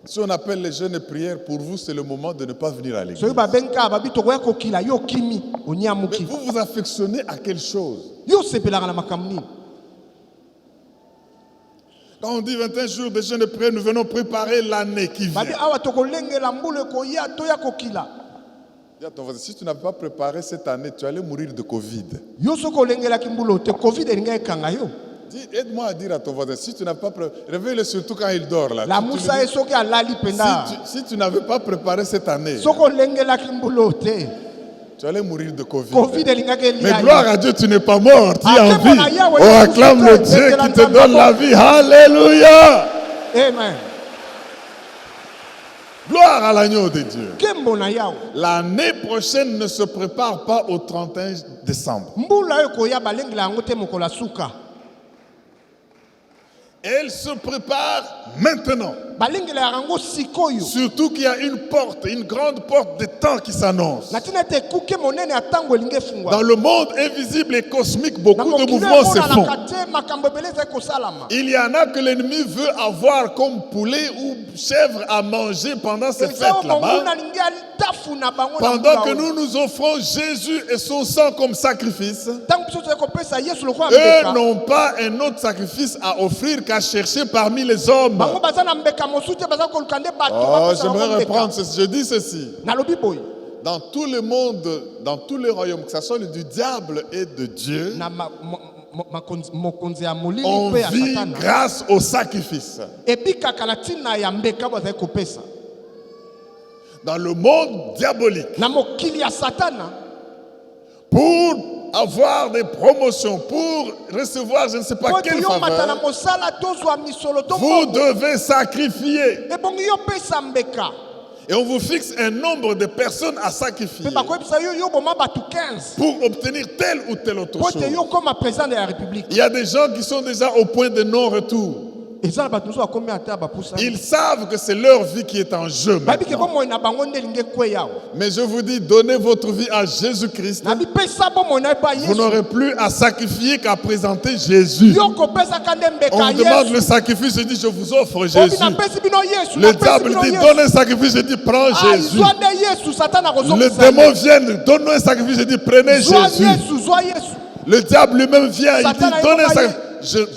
Si on appelle les jeunes prières, pour vous, c'est le moment de ne pas venir à l'église. Soki babenka babi tokoya kokila yo kimi Mais onyamuki. vous vous affectionnez à quelle chose? Yo sepelaka na makambo nini. Quand on dit 21 jours de jeûne et prière, nous venons préparer l'année qui vient. Babi awa tokolengela mbulu ekoya toya kokila. Dis à ton voisin, si tu n'avais pas préparé cette année, tu allais mourir de Covid. Yo soko olengelaki mbulu te covid elinga ekanga yo. Dis, aide-moi à dire à ton voisin, si tu n'as pas préparé, réveille-le surtout quand il dort là. La Tu lui musa dis, esoki alali penda. si tu n'avais pas préparé cette année, Soko olengelaki mbulu te. tu allais mourir de Covid. Covid elingaki elia. Mais gloire à Dieu, tu n'es pas mort, tu es en Ate vie. mona Yahweh, Oh, Yesu acclame Christo, le Dieu qui te Yesu donne la vie. Alléluia. Amen. Gloire à l'agneau de Dieu. Kembo na yawo. L'année prochaine ne se prépare pas au 31 décembre. Mbula yo koya balengela yango te mokola suka. Elle se prépare maintenant. Balengela yango sikoyo. Surtout qu'il y a une porte, une grande porte de temps qui s'annonce. Natina te kuke monene ya tango elinge fungwa. Dans le monde invisible et cosmique, beaucoup Na de mokili mouvements se emona font. na kate makambo ebele ezali kosalama. Il y en a que l'ennemi veut avoir comme poulet ou chèvre à manger pendant ces Eza fêtes là-bas. monguna alingi atafuna bango na Pendant que mbula oyo. nous offrons Jésus et son sang comme sacrifice, Tango biso tozali kopesa Yesu lokola eux mbeka. n'ont pas un autre sacrifice à offrir qu'à chercher parmi les hommes. Bango baza na mbeka mosusu te baza koluka nde bato Oh, bapesa bango j'aimerais mbeka. reprendre ceci. Je dis ceci. Nalobi boye. Dans tout le monde, dans tous les royaumes, que ce soit le du diable et de Dieu, Na mokonzi ya molili On mpe ya vit satana grâce au sacrifice. ebikaka na ntina ya mbeka bazali kopesa Dans le monde diabolique, na mokili ya satana pour avoir des promotions, pour recevoir je ne sais pas po quelle toyomata na faveur, mosala tozwa misolo to vous devez sacrifier. ebongi yopesa mbeka Et on vous fixe un nombre de personnes à sacrifier mpe bakoyebisa yo yoboma bato 15 pour obtenir telle ou telle autre po chose. te yo koma président de la république Il y a des gens qui sont déjà au point de non-retour. eza na bato mosusu bakomi ata bapusa Ils savent que c'est leur vie qui est en jeu bayebi ke maintenant. bomoi na bango nde elingi ekweya awa Mais je vous dis, donnez votre vie à Jésus-Christ. na bipesa bomoi na epa Vous yesu n'aurez plus à sacrifier qu'à présenter Jésus. yo kopesaka nde On mbeka vous demande le yesu sacrifice, je dis, je vous offre obi Jésus. napesi bino yesu Le napesi diable bino dit, yesu donne un sacrifice, je dis, prends Jésus. zwa nde yesu satana Le kozongisa démon vient, donne un sacrifice, je dis, prenez zwa Jésus. yesu zwa yesu Le diable lui-même vient, il Satan dit, a donne un évoqué- sacrifice.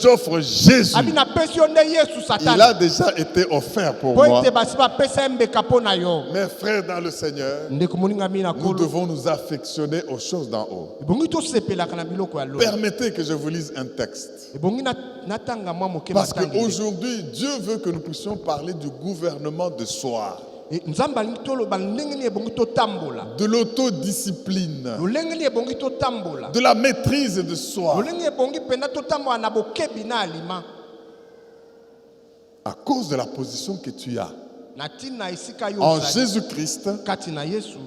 J'offre Jésus. abi napesi yo nde yesu Il satana a déjà été offert pour po moi. ete basi bapesa ye mbeka mpo na yo Mes frères dans le Seigneur, ndeko moningami na nous kolo devons nous affectionner aux choses d'en haut. ebongi tosepelaka na biloko ya lola Permettez que je vous lise un texte. ebongi natanga mwa moke Parce batangi qu'aujourd'hui, Dieu veut que nous puissions parler du gouvernement de soi, nzambe alingi toloba ndenge nini ebongi totambola de l'autodiscipline, lolenge nini ebongi totambola de la maîtrise de soi. lolenge ebongi mpenza totambola na bokebi na alima À cause de la position que tu as na ntina esika yo en ozali Jésus-Christ, kati na yesu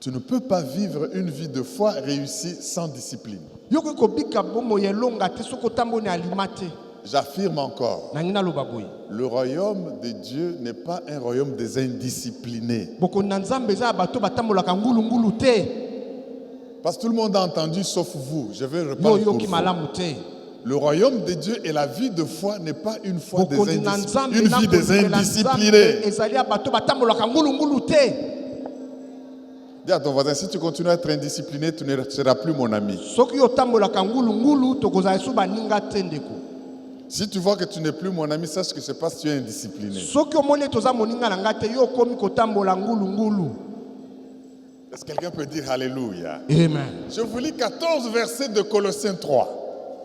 tu ne peux pas vivre une vie de foi réussie sans discipline. yo koki kobika bomoi elonga te soki otamboli alima te J'affirme encore, nangi naloba boye le royaume de Dieu n'est pas un royaume des indisciplinés. bokondi na nzambe eza ya bato batambolaka ngulungulu te Parce que tout le monde a entendu sauf vous. Je vais yo répondre pour oyoki vous. malamu te Le royaume de Dieu et la vie de foi n'est pas une foi des bokondi na nzambe une na vie des kondimela nzambe indisciplinés. ezali ya bato batambolaka ngulungulu te Dis à ton voisin, si tu continues à être indiscipliné, tu ne seras plus mon ami. soki yo otambolaka ngulungulu tokozala esu baninga te ndeko Si tu vois que tu n'es plus mon ami, sache que c'est parce que tu es indiscipliné. soki omoni ete oza moninga na ngai te yo okomi kotambola ngulungulu Est-ce que quelqu'un peut dire Alléluia? amen Je vous lis 14 versets de Colossiens 3.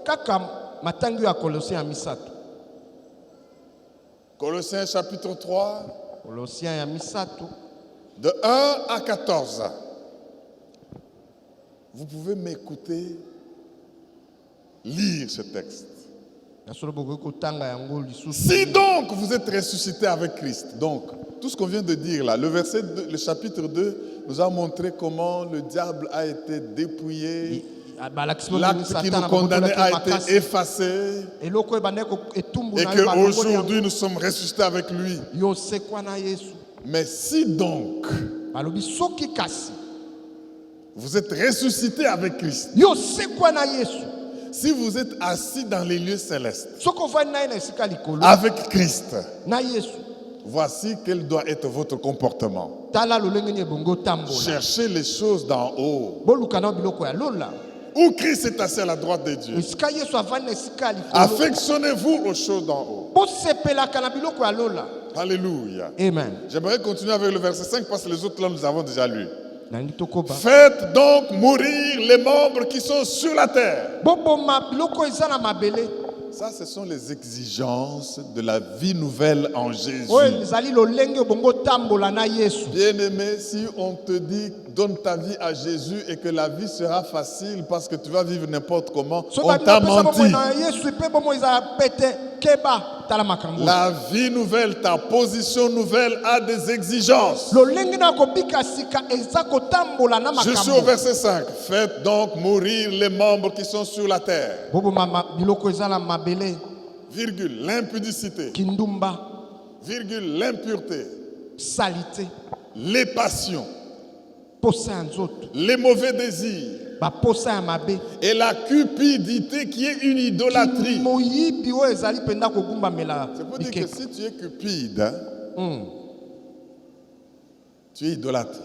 kaka matangi oyo ya kolosien ya misato Colossiens chapitre 3, kolosien ya misato de 1 à 14. Vous pouvez m'écouter lire ce texte. na solo bokoki kotanga yango lisusu Si donc vous êtes ressuscité avec Christ, donc tout ce qu'on vient de dire là, le chapitre 2 nous a montré comment le diable a été dépouillé, balakisi mo l'acte qui nous condamnait a été effacé, eloko oyo ebandaki etumbu et na yo qu'aujourd'hui nous sommes ressuscités avec lui. yo sekwa na yesu Mais si donc balobi soki kasi vous êtes ressuscité avec Christ, yo sekwa na yesu si vous êtes assis dans les lieux célestes soki ovandi na ye na esika likolo avec Christ, na yesu voici quel doit être votre comportement. tala lolenge nini ebongi otambola Cherchez les choses d'en haut, boluka na biloko ya lola où Christ est assis à la droite de Dieu. esika yesu avandi na esika ya likolo Affectionnez-vous aux choses d'en haut. bosepelaka na biloko ya lola Alléluia. amen J'aimerais continuer avec le verset 5 parce que les autres là nous avons déjà lu. nangi tokoba Faites donc mourir les membres qui sont sur la terre. boboma biloko eza na mabele Ça, ce sont les exigences de la vie nouvelle en Jésus. oyo ezali lolenge obongi otambola na yesu Bien-aimé, si on te dit donne ta vie à Jésus et que la vie sera facile parce que tu vas vivre n'importe comment, soki on t'a babinopesa bomoi menti. na yesu mpe bomoi ezala pete keba tala makambo La vie nouvelle, ta position nouvelle a des exigences. lolenge na kobika sika eza kotambola na Je suis au makambo verset 5. Faites donc mourir les membres qui sont sur la terre. boboma biloko eza na mabele Virgule, l'impudicité. kindumba Virgule, l'impureté. salite Les passions. posa ya nzoto Les mauvais désirs. baposa ya mabe Et la cupidité qui est une idolâtrie. moyibi oyo ezali mpenza kogumbamela C'est pour dire que bikeko si tu es cupide, hein, tu es idolâtre.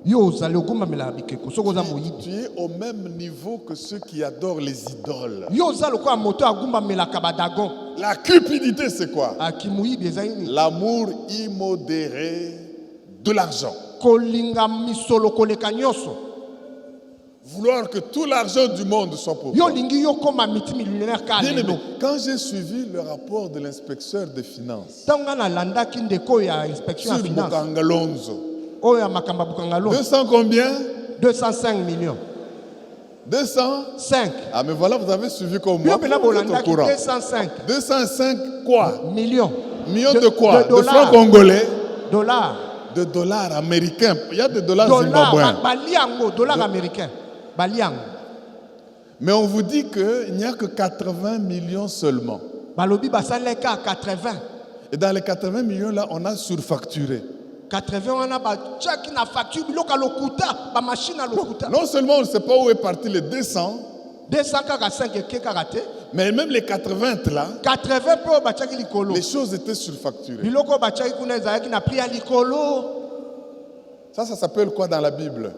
yo ozali ogumbamela bikeko soki oza moyibi Tu es au même niveau que ceux qui adorent les idoles. yo oza lokola moto agumbamelaka badagon La cupidité, c'est quoi? aki moyibi ezali nini L'amour immodéré de l'argent. kolinga misolo koleka nyonso vouloir que tout l'argent du monde soit pour Yo toi. lingi yo koma multimillionnaire ka Bien aimé, lelo. quand j'ai suivi le rapport de l'inspecteur des finances Tanga na landa ki ndeko ya inspection ya sur finance. Bokangalonzo, Oyo ya makamba bukangalo. 200 combien? 205 millions. 200? 5. Ah mais voilà, vous avez suivi comme moi, Yo pena vous êtes bolanda au ki courant. 205 205 quoi? millions. Millions de quoi? De dollars. francs congolais? Dollars. De dollars américains. Il y a des dollars Dollars. zimbabwéens. Baliango. Dollars américains. Baliango. Mais on vous dit qu'il n'y a que 80 millions seulement. Balobi basaleka 80. Et dans les 80 millions là, on a surfacturé. 80 wana ba chaki na facture biloka lokuta ba machine à lokuta. Non seulement on ne sait pas où est parti les 200, 245 et karaté. mais même les 80 là, 80 po ba chaki likolo. les choses étaient surfacturées. Biloko ba chaki kuna ezaki na prix ya likolo. Ça s'appelle quoi dans la Bible?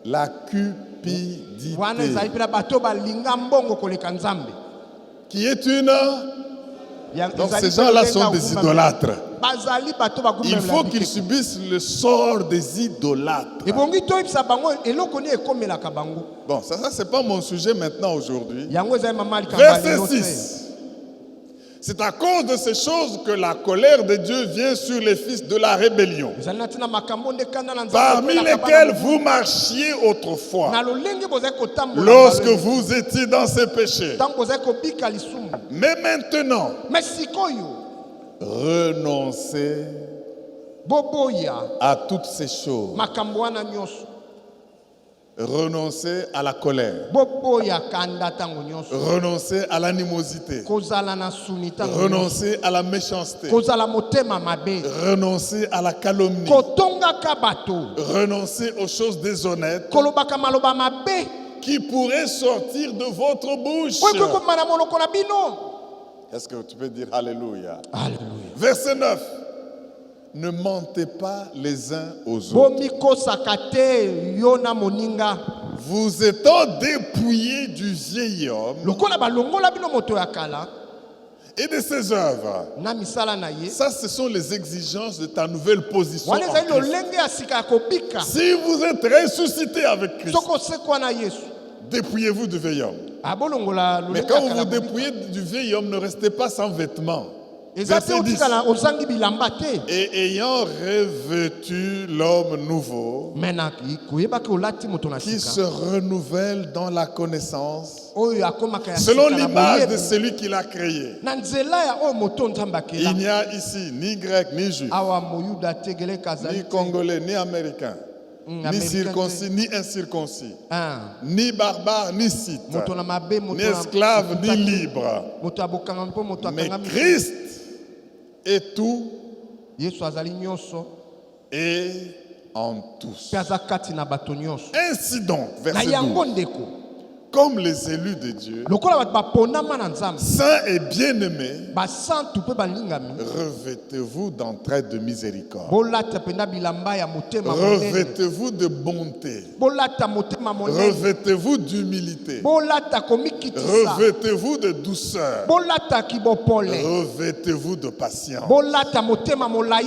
La cupidité. Wana ezali pela bato balinga mbongo koleka nzambe. Qui est une... Donc ces gens-là sont des idolâtres. Bazali bato ba Il faut qu'ils subissent le sort des idolâtres. Et bongi to ibsa bango eloko ni ekomelaka bango. Bon, ça c'est pas mon sujet maintenant aujourd'hui. Yango ezali mama likamba Verset lelo. 6. C'est à cause de ces choses que la colère de Dieu vient sur les fils de la rébellion, Ezali na tina makambo nde kanda na nzambe. parmi lesquels vous marchiez autrefois, na lolenge bozali kotambola. lorsque vous étiez dans ces péchés. Tango bozali kobika lisumu. Mais maintenant, Mais sikoyo renoncez boboya à toutes ces choses. makambo wana nyonso. Renoncez à la colère. Boboya kanda tango nyonso. Renoncez à l'animosité. Kozala na suni tango nyonso. Renoncez à la méchanceté. Kozala motema mabe. Renoncez à la calomnie. Kotonga kabato. Renoncez aux choses déshonnêtes Kolobaka maloba mabe. qui pourraient sortir de votre bouche. Oyo koma na monoko na bino. Est-ce que tu peux dire Alléluia? Alléluia. Verset 9. Ne mentez pas les uns aux autres. Bomiko sakate yona moninga. Vous étant dépouillés du vieil homme Lokola balongola bino moto ya kala. et de ses œuvres. Na misala na ye. Ça, ce sont les exigences de ta nouvelle position en Wana ezali Christ. lolenge ya sika ya kobika. Si vous êtes ressuscité avec Christ, Soko sekwa na Yesu. dépouillez-vous du vieil homme. Abolongola Mais lolenge quand ya vous kala vous kobika. dépouillez du vieil homme, ne restez pas sans vêtements. Ezate Verset 10. otikala ozangi bilamba te. Et ayant revêtu l'homme nouveau, Mena koyebaki olati moto na qui sika. se renouvelle dans la connaissance, Oyo akomaka ya selon sika na l'image de boyebi. celui qui l'a créé. Na nzela ya oyo moto nzambe akela. Il n'y a ici ni grec, ni juif, Awa moyuda tegele kazali ni te. congolais, ni américain, ni Américain circoncis, ni incirconcis, Ah. ni barbare, ni scythe, Moto na mabe moto ni na esclave, ni libre. moto abokanga mpo moto Mais akanga Christ est tout Yesu azali nyonso et en tous. pe aza kati na bato nyonso. Ainsi donc, Na verset yango 12, ndeko comme les élus de Dieu, lokola bato baponama na nzambe saints et bien-aimés, basantu mpe balingami revêtez-vous d'entraide de miséricorde. bolata mpenza bilamba ya motema monene. Revêtez-vous de bonté. Bolata motema monene. Revêtez-vous d'humilité. Bolata komikitisa. Revêtez-vous de douceur. Bolata kibopole. Revêtez-vous de patience. Bolata motema molai.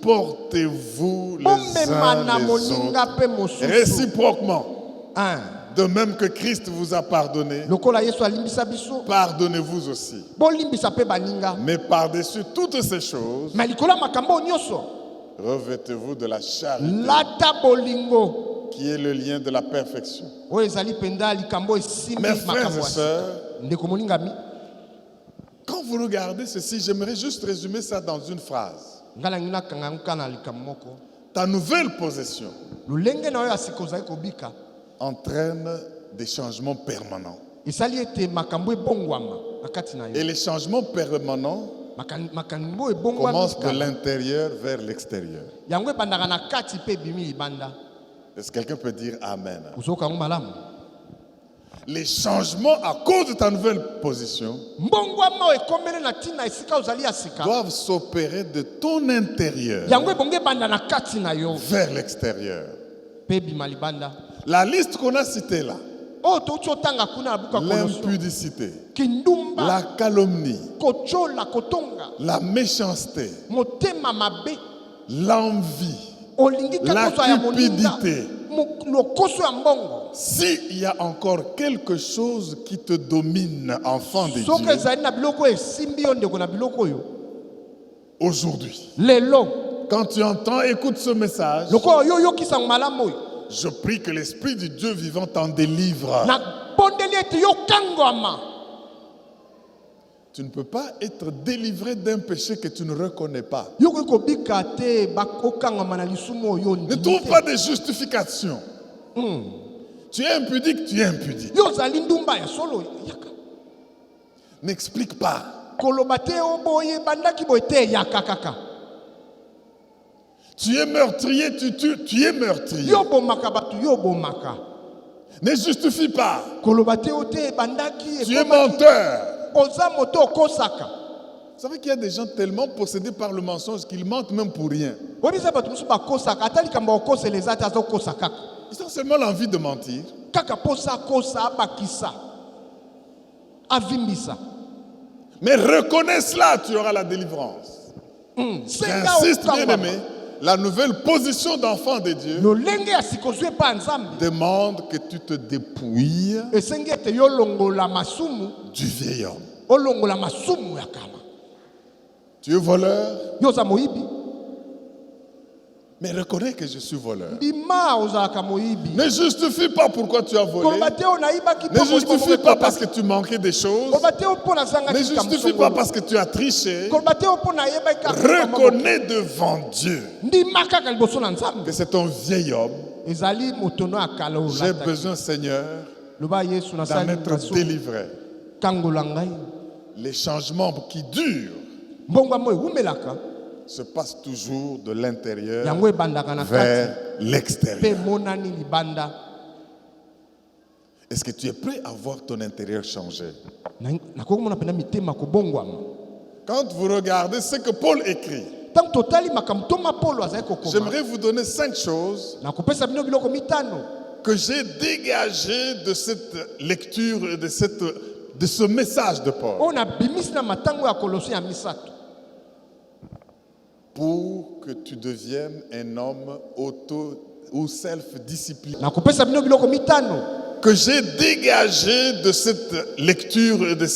Supportez-vous les Bomema na uns les moninga autres pe mosusu. réciproquement. Un. De même que Christ vous a pardonné, Lokola Yesu alimbisa biso. pardonnez-vous aussi. Bolimbisa pe baninga. Mais par-dessus toutes ces choses, Mais likola makambo nyonso. revêtez-vous de la charité, Lata bolingo. qui est le lien de la perfection. Oyo ezali penda likambo esimbi Mes frères makambo. et sœurs, Ndeko moningami. quand vous regardez ceci, j'aimerais juste résumer ça dans une phrase. Ngala ngina kangamuka na likambo moko. Ta nouvelle possession Lolenge na oyo asiko zali kobika. entraîne des changements permanents. Esali ete makambo ebongwama na kati na Et yo. les changements permanents Makambo ebongwama. commencent de l'intérieur vers l'extérieur. Yango ebandaka na kati pe bimi libanda. Est-ce que quelqu'un peut dire Amen? Uzoka ngo malamu. Les changements à cause de ta nouvelle position Mbongwama oyo ekomele na tina esika ozali ya sika. doivent s'opérer de ton intérieur Yango ebonge ebanda na kati na yo vers l'extérieur. pe bima libanda. La liste qu'on a citée là, Oyo touti otanga kuna na buka kolosio. l'impudicité, Kindumba. la calomnie, Kochola kotonga. la méchanceté, Motema mabe. l'envie, Olingi la kakoso ya moninga. cupidité, lokoso ya mbongo. S'il y a encore quelque chose qui te domine, enfant de Soki Dieu, ezali na biloko esimbi yo ndeko na biloko oyo. aujourd'hui, Lelo quand tu entends, écoute ce message, lokola yo yokisa malamu oyo. je prie que l'Esprit du Dieu vivant t'en délivre. Na bondeli ete yo kangwama. Tu ne peux pas être délivré d'un péché que tu ne reconnais pas. Yoko kobika te bakokangwama na lisumu oyo. Ne trouve pas de justification. Tu es impudique, tu es impudique. Yo zali ndumba ya solo yaka. N'explique pas. Koloba te oboye bandaki boye te yaka kaka. Tu es meurtrier, tu tues, tu es meurtrier. Yo bomaka batu yo bomaka. Ne justifie pas. Koloba te ote bandaki. Tu es menteur. Oza moto kosaka. Vous savez qu'il y a des gens tellement possédés par le mensonge qu'ils mentent même pour rien. Wabisa batu musu bakosaka atali kamba okose les ata zo kosaka. Ils ont seulement l'envie de mentir. Kaka posa kosa bakisa. Avimbisa. Mais reconnais cela, tu auras la délivrance. J'insiste, bien aimé, la nouvelle position d'enfant de Dieu lolenge ya sikozwe pa nzambe. demande que tu te dépouilles Esenge te yo longola masumu. du vieil homme. Olongola masumu ya kala. Tu es voleur, Yo za moyibi. mais reconnais que je suis voleur. Bima ozalaka moyibi. Ne justifie pas pourquoi tu as volé. Koloba te onaibaki Ne justifie pas parce que tu manquais des choses. Koloba te opona zanga Ne ki justifie pas parce que tu as triché. Koloba te opona yebaki Reconnais devant Dieu ndima kaka liboso na nzambe. que c'est un vieil homme. Ezali motono akala J'ai olata. besoin, Seigneur, Loba Yesu na d'en sali être kaso. délivré. Kangola ngai. Les changements qui durent Mbongo mo umelaka. se passent toujours de l'intérieur Yango ebandaka na kati. vers Pe l'extérieur. monani libanda. Est-ce que tu es prêt à voir ton intérieur changer? Na kokomona pena mitema kobongwama. Quand vous regardez ce que Paul écrit, Tant totali makamtoma Paulo azali kokoma. j'aimerais vous donner 5 choses Na kopesa bino biloko mitano. que j'ai dégagées de cette lecture, et de ce message de Paul, On a bimisi na matango ya Kolosi ya misato. pour que tu deviennes un homme auto ou self-discipliné. Na kopesa bino biloko mitano. Que j'ai dégagé de cette lecture, et de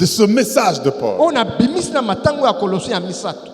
ce message de Paul, On a bimisi na matango ya Kolosi ya misato.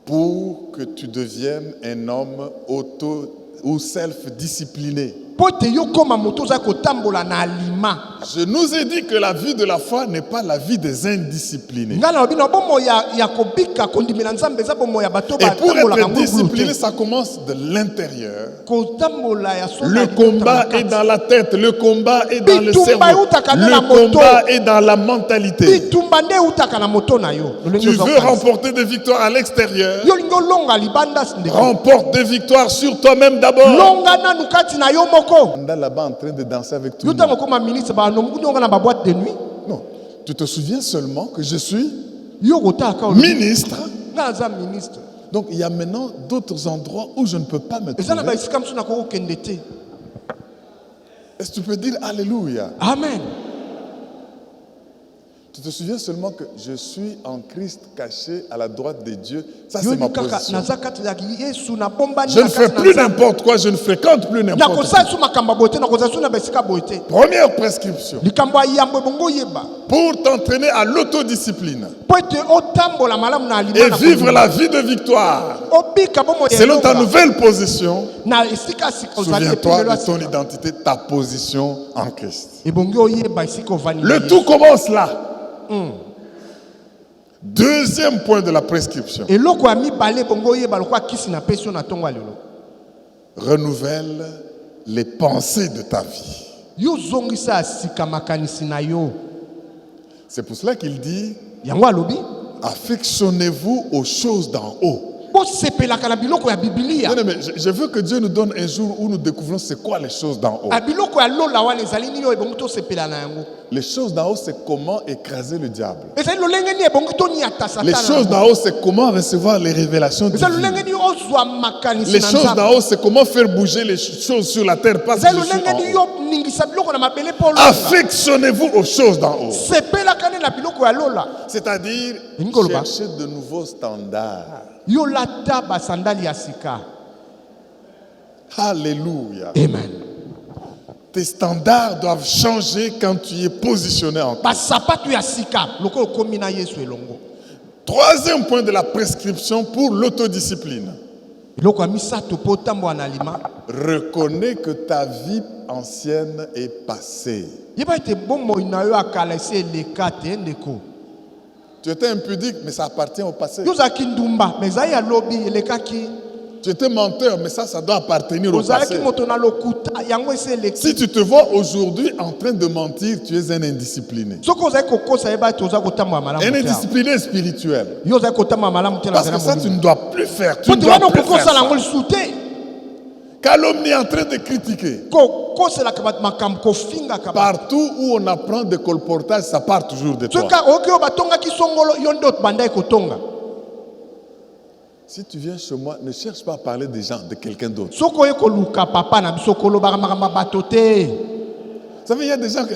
pour que tu deviennes un homme auto ou self-discipliné. Pote yo koma moto za kotambola na alima. Je nous ai dit que la vie de la foi n'est pas la vie des indisciplinés. Ngala obino bomo ya kobika kondimela nzambe za bomo ya bato Et ba pour tambola être ka discipliné, ça commence de l'intérieur. kotambola ya sona. Le combat est dans la tête, le combat est dans le Bitumba cerveau, utaka na le moto. combat est dans la mentalité. Bitumba nde utaka na moto na yo. Tu veux remporter des victoires à l'extérieur, Yo lingo longa libanda sinde. remporte des victoires sur toi-même d'abord. Longa na nukati na yo moko. On est là-bas en train de danser avec tout Yo le monde. tango koma ministre ba no munyo na ba boîte de nuit. Non, tu te souviens seulement que je suis Yo kotaka o ministre. na za ministre. Donc il y a maintenant d'autres endroits où je ne peux pas me Eza na ba trouver. isika msuna ko kende te. Est-ce que tu peux dire Alléluia? Amen. Tu te souviens seulement que je suis en Christ caché à la droite de Dieu. Ça, Yo c'est ma kaka position. na za kati ya Yesu na bomba Je ne fais plus n'importe quoi, je ne fréquente plus na n'importe quoi. kosa su makamba bote na kosa su na besika bote. Première prescription, Likambo ya yambo bongo yeba. pour t'entraîner à l'autodiscipline Pote otambola malamu na alima et na vivre la vie de victoire obika bomo ya selon ta elonga. nouvelle position. Na esika sika ozali Souviens-toi epelelo de ton asika. identité, ta position en Christ. Ebongi oyeba esika ovani na Le Yesu. tout commence là. Deuxième point de la prescription. Eloko ya mibale bongo oyeba lokwa kisi na pesi na tongo lelo. Renouvelle les pensées de ta vie. Yo zongisa sika makanisi na yo. C'est pour cela qu'il dit, Yango alobi affectionnez-vous aux choses d'en haut. bo sepelaka na biloko ya Biblia. Non, mais je veux que Dieu nous donne un jour où nous découvrons c'est quoi les choses d'en haut. A biloko ya lola wana ezali nini oyo ebongi tosepela na yango. Les choses d'en haut, c'est comment écraser le diable. Ezali lolenge ni ebongi toniata satana. Les choses d'en haut, c'est comment recevoir les révélations Ezali divines. lolenge ni ozwa makanisi Les na choses nzambe. d'en haut, c'est comment faire bouger les choses sur la terre parce que Ezali je suis lolenge ni en haut. yo ningisa biloko na mabele polo. Affectionnez-vous aux choses d'en haut. Sepelaka ne na biloko ya lola. C'est-à-dire, Ngoloba. chercher de nouveaux standards. Yo lata basandali ya sika. Alléluia. Amen. Tes standards doivent changer quand tu es positionné en Christ. Troisième point de la prescription pour l'autodiscipline. Reconnais que ta vie ancienne est passée. Tu étais impudique, mais ça appartient au passé. Tu étais menteur, mais ça doit appartenir au passé. Si tu te vois aujourd'hui en train de mentir, tu es un indiscipliné. Un indiscipliné spirituel. Parce que ça, tu ne dois plus faire. Tu ne dois plus faire ça. Calomnie est en train de critiquer. Partout où on apprend des colportages, ça part toujours de toi. Si tu viens chez moi, ne cherche pas à parler des gens, de quelqu'un d'autre. Vous savez, il y a des gens que...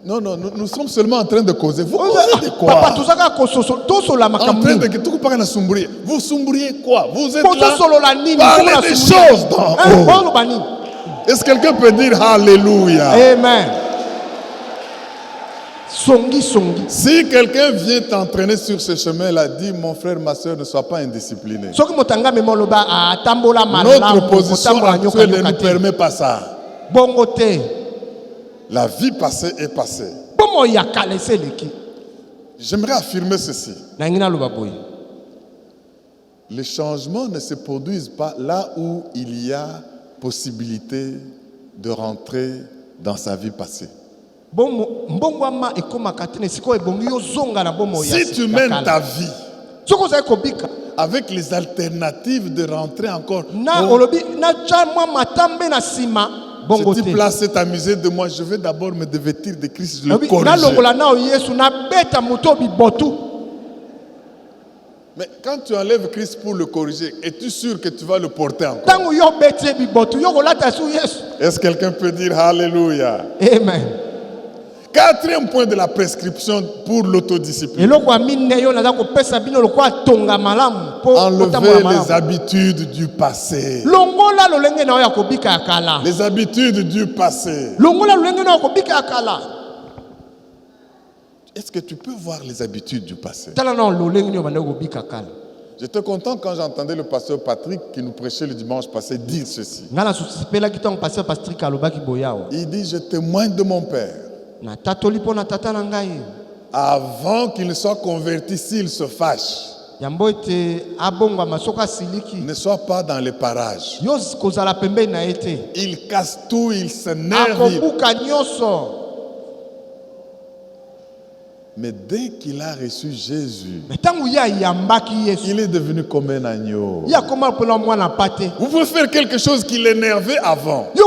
Non, nous sommes seulement en train de causer. Vous causez de quoi? En train de... Vous sombriez quoi? Vous êtes là, parlez des choses d'en haut. Est-ce que quelqu'un peut dire Alléluia? Amen. Si quelqu'un vient t'entraîner sur ce chemin-là, dis mon frère, ma soeur, ne sois pas indiscipliné. Notre position actuelle ne nous permet pas ça. La vie passée est passée. J'aimerais affirmer ceci. Les changements ne se produisent pas là où il y a possibilité de rentrer dans sa vie passée. Si tu mènes ta vie avec les alternatives de rentrer encore, ce type-là s'est amusé de moi, je vais d'abord me dévêtir de Christ, je le corriger. Mais quand tu enlèves Christ pour le corriger, es-tu sûr que tu vas le porter encore? Est-ce que quelqu'un peut dire Alléluia? Amen. Quatrième point de la prescription pour l'autodiscipline. Enlever les habitudes du passé. Les habitudes du passé. Est-ce que tu peux voir les habitudes du passé? J'étais content quand j'entendais le pasteur Patrick qui nous prêchait le dimanche passé dire ceci. Il dit, je témoigne de mon père. Avant qu'il ne soit converti, s'il se fâche, ne soit pas dans les parages. Il casse tout, il s'énerve. Mais dès qu'il a reçu Jésus, il est devenu comme un agneau. Vous pouvez faire quelque chose qui l'énervait avant, mais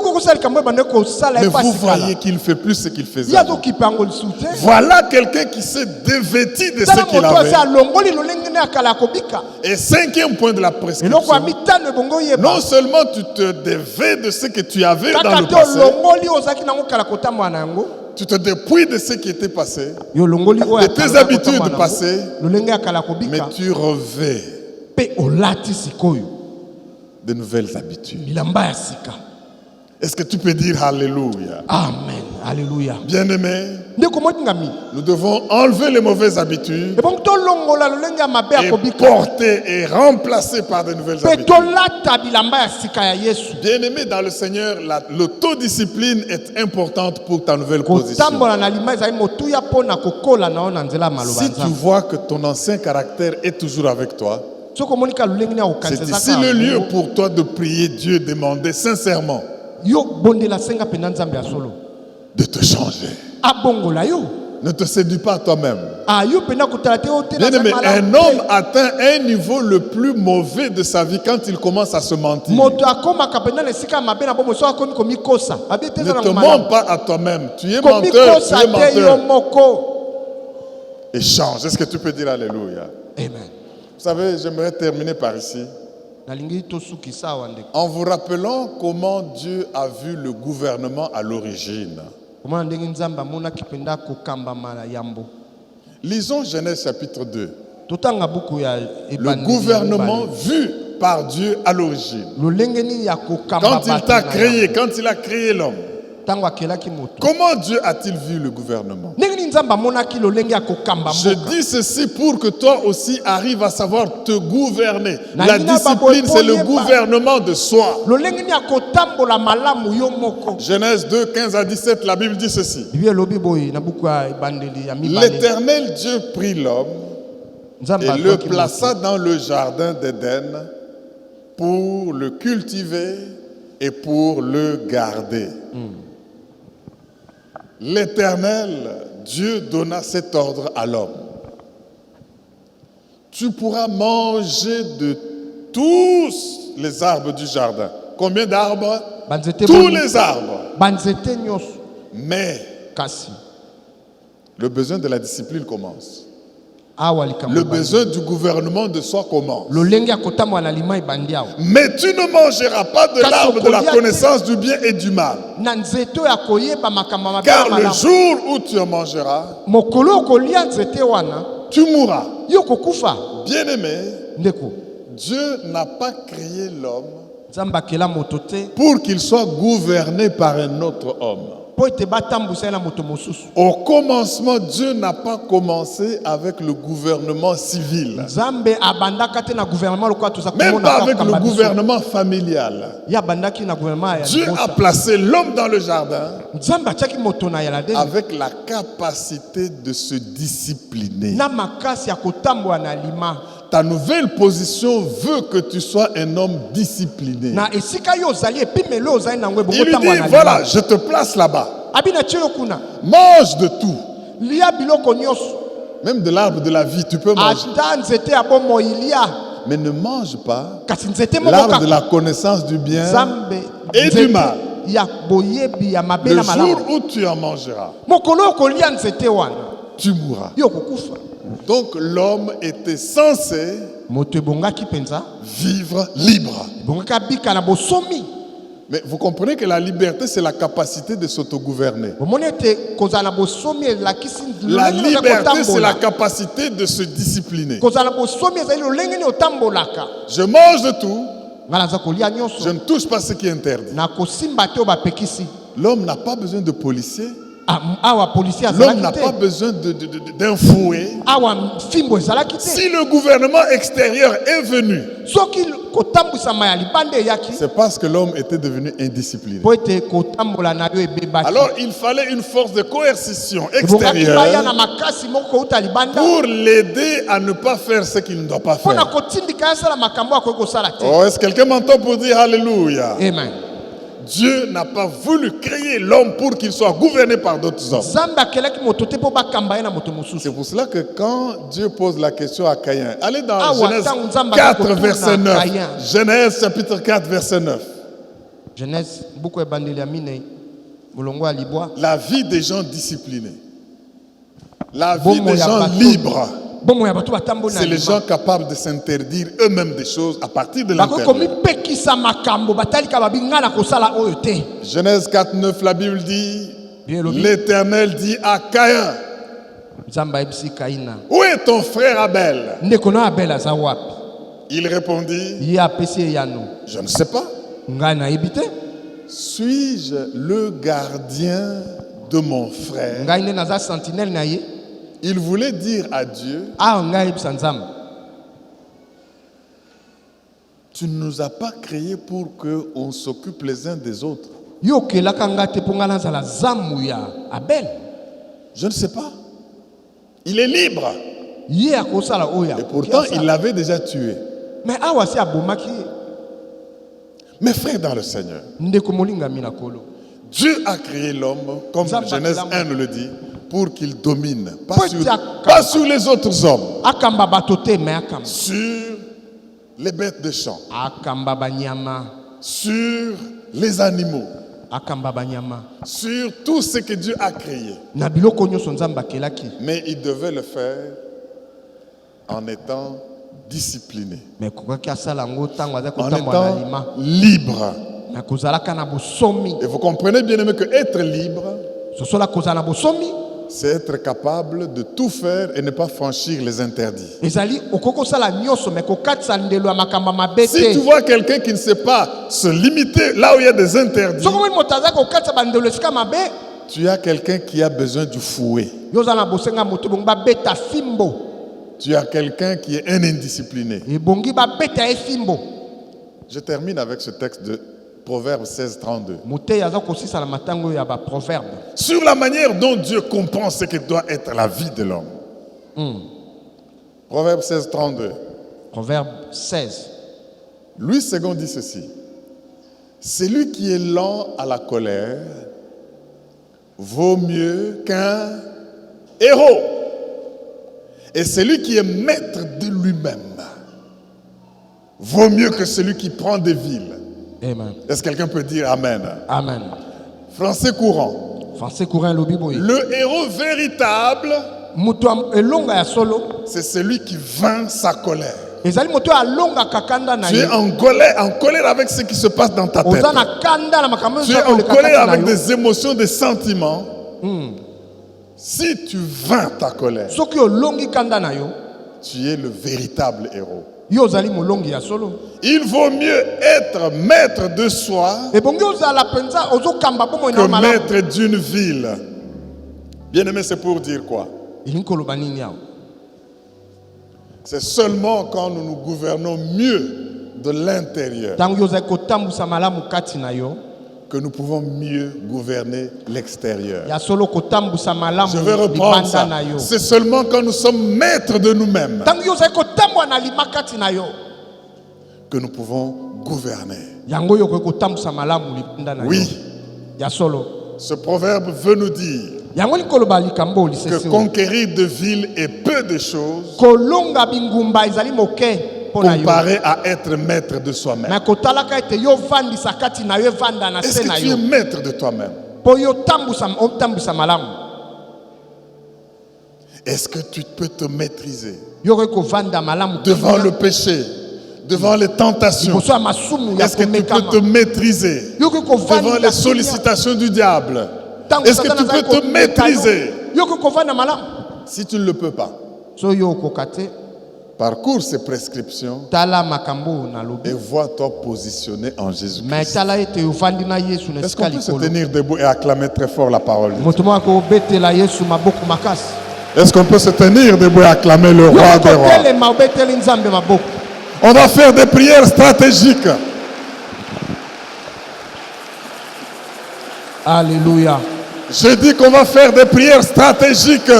vous voyez qu'il ne fait plus ce qu'il faisait avant. Voilà quelqu'un qui s'est dévêti de ce qu'il avait. Et cinquième point de la prescription, non seulement tu te dévais de ce que tu avais dans le passé, tu te dépouilles de ce qui était passé, de tes habitudes passées, mais tu revais de nouvelles habitudes. Est-ce que tu peux dire Alléluia? Amen. Alléluia. Bien-aimé, nous devons enlever les mauvaises habitudes et porter et remplacer par de nouvelles habitudes. Bien-aimé dans le Seigneur, l'autodiscipline est importante pour ta nouvelle position. Si tu vois que ton ancien caractère est toujours avec toi, c'est ici le lieu pour toi de prier Dieu, demander sincèrement de te changer. Ne te séduis pas toi-même. Bien-aimé, un homme atteint un niveau le plus mauvais de sa vie quand il commence à se mentir. Ne te mens pas à toi-même. Tu es menteur, tu es menteur. Et change. Est-ce que tu peux dire Alléluia? Amen. Vous savez, j'aimerais terminer par ici en vous rappelant comment Dieu a vu le gouvernement à l'origine. Lisons Genèse chapitre 2. Le gouvernement vu par Dieu à l'origine. Quand il t'a créé, quand il a créé l'homme, comment Dieu a-t-il vu le gouvernement? Je dis ceci pour que toi aussi arrives à savoir te gouverner. La discipline, c'est le gouvernement de soi. Genèse 2, 15 à 17, la Bible dit ceci. L'Éternel Dieu prit l'homme et le plaça dans le jardin d'Éden pour le cultiver et pour le garder. L'Éternel Dieu donna cet ordre à l'homme. Tu pourras manger de tous les arbres du jardin. Combien d'arbres? Tous les arbres. Mais le besoin de la discipline commence. Le besoin du gouvernement de soi commence. Mais tu ne mangeras pas de l'arbre de la connaissance du bien et du mal. Car le jour où tu en mangeras, tu mourras. Bien-aimé, Dieu n'a pas créé l'homme pour qu'il soit gouverné par un autre homme. Au commencement, Dieu n'a pas commencé avec le gouvernement civil. Même pas avec le gouvernement familial. Dieu a placé l'homme dans le jardin avec la capacité de se discipliner. Ta nouvelle position veut que tu sois un homme discipliné. Il lui dit, voilà, je te place là-bas. Mange de tout. Même de l'arbre de la vie, tu peux manger. Mais ne mange pas l'arbre de la connaissance du bien et du mal. Le jour où tu en mangeras, tu mourras. Donc l'homme était censé vivre libre. Mais vous comprenez que la liberté, c'est la capacité de s'autogouverner. La liberté, c'est la capacité de se discipliner. Je mange de tout. Je ne touche pas ce qui est interdit. L'homme n'a pas besoin de policiers. L'homme n'a pas besoin d'un fouet. Si le gouvernement extérieur est venu, c'est parce que l'homme était devenu indiscipliné. Alors il fallait une force de coercition extérieure pour l'aider à ne pas faire ce qu'il ne doit pas faire. Oh, est-ce que quelqu'un m'entend pour dire Alléluia? Amen. Dieu n'a pas voulu créer l'homme pour qu'il soit gouverné par d'autres hommes. C'est pour cela que quand Dieu pose la question à Caïn, allez dans Genèse 4, verset 9. Genèse chapitre 4, verset 9. La vie des gens disciplinés. La vie des gens libres. C'est les gens capables de s'interdire eux-mêmes des choses à partir de l'intérieur. Genèse 4, 9, la Bible dit, l'Éternel dit à Caïn, où est ton frère Abel? Il répondit, je ne sais pas. Suis-je le gardien de mon frère? Il voulait dire à Dieu, tu ne nous as pas créés pour qu'on s'occupe les uns des autres. Je ne sais pas. Il est libre. Et pourtant, il l'avait déjà tué. Mes frères dans le Seigneur, Dieu a créé l'homme, comme Genèse 1 nous le dit, pour qu'il domine, pas sur les autres hommes, sur les bêtes de champ, sur les animaux, sur tout ce que Dieu a créé. Mais il devait le faire en étant discipliné, en étant libre. Et vous comprenez bien aimé que être libre, c'est être capable de tout faire et ne pas franchir les interdits. Si tu vois quelqu'un qui ne sait pas se limiter là où il y a des interdits, tu as quelqu'un qui a besoin du fouet. Tu as quelqu'un qui est un indiscipliné. Je termine avec ce texte de Proverbe 16, 32. Sur la manière dont Dieu comprend ce que doit être la vie de l'homme. Proverbe 16, 32. Proverbe 16. Louis II dit ceci. Celui qui est lent à la colère vaut mieux qu'un héros. Et celui qui est maître de lui-même vaut mieux que celui qui prend des villes. Amen. Est-ce que quelqu'un peut dire Amen? Amen. Français courant. Français courant le héros véritable, c'est celui qui vainc sa colère. Tu es en colère avec ce qui se passe dans ta tête. Tu es en colère avec des émotions, des sentiments. Si tu vains ta colère, tu es le véritable héros. Il vaut mieux être maître de soi que maître d'une ville. Bien aimé, c'est pour dire quoi? C'est seulement quand nous nous gouvernons mieux de l'intérieur que nous pouvons mieux gouverner l'extérieur. Je vais reprendre ça. C'est seulement quand nous sommes maîtres de nous-mêmes que nous pouvons gouverner. Oui. Ce proverbe veut nous dire que conquérir de villes est peu de choses comparé à être maître de soi-même. Est-ce que tu es maître de toi-même? Est-ce que tu peux te maîtriser devant le péché, devant les tentations? Est-ce que tu peux te maîtriser devant les sollicitations du diable? Est-ce que tu peux te maîtriser? Si tu ne le peux pas, parcours ces prescriptions et vois-toi positionné en Jésus-Christ. Est-ce qu'on peut se tenir debout et acclamer très fort la parole de Dieu? Est-ce qu'on peut se tenir debout et acclamer le roi des rois? On va faire des prières stratégiques. Alléluia. Je dis qu'on va faire des prières stratégiques.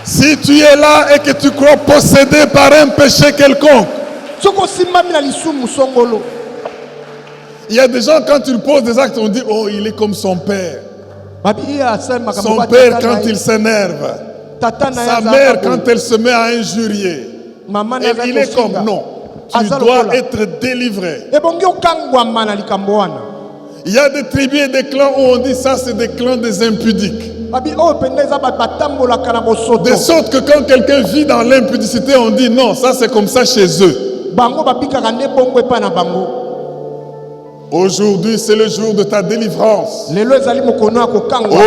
Si tu es là et que tu crois possédé par un péché quelconque, il y a des gens, quand ils posent des actes, on dit, oh, il est comme son père. Son père quand il s'énerve. Sa mère quand elle se met à injurier. Et il est comme, non. Tu dois être délivré. Il y a des tribus et des clans où on dit ça, c'est des clans des impudiques. De sorte que quand quelqu'un vit dans l'impudicité, on dit non, ça c'est comme ça chez eux. Aujourd'hui, c'est le jour de ta délivrance.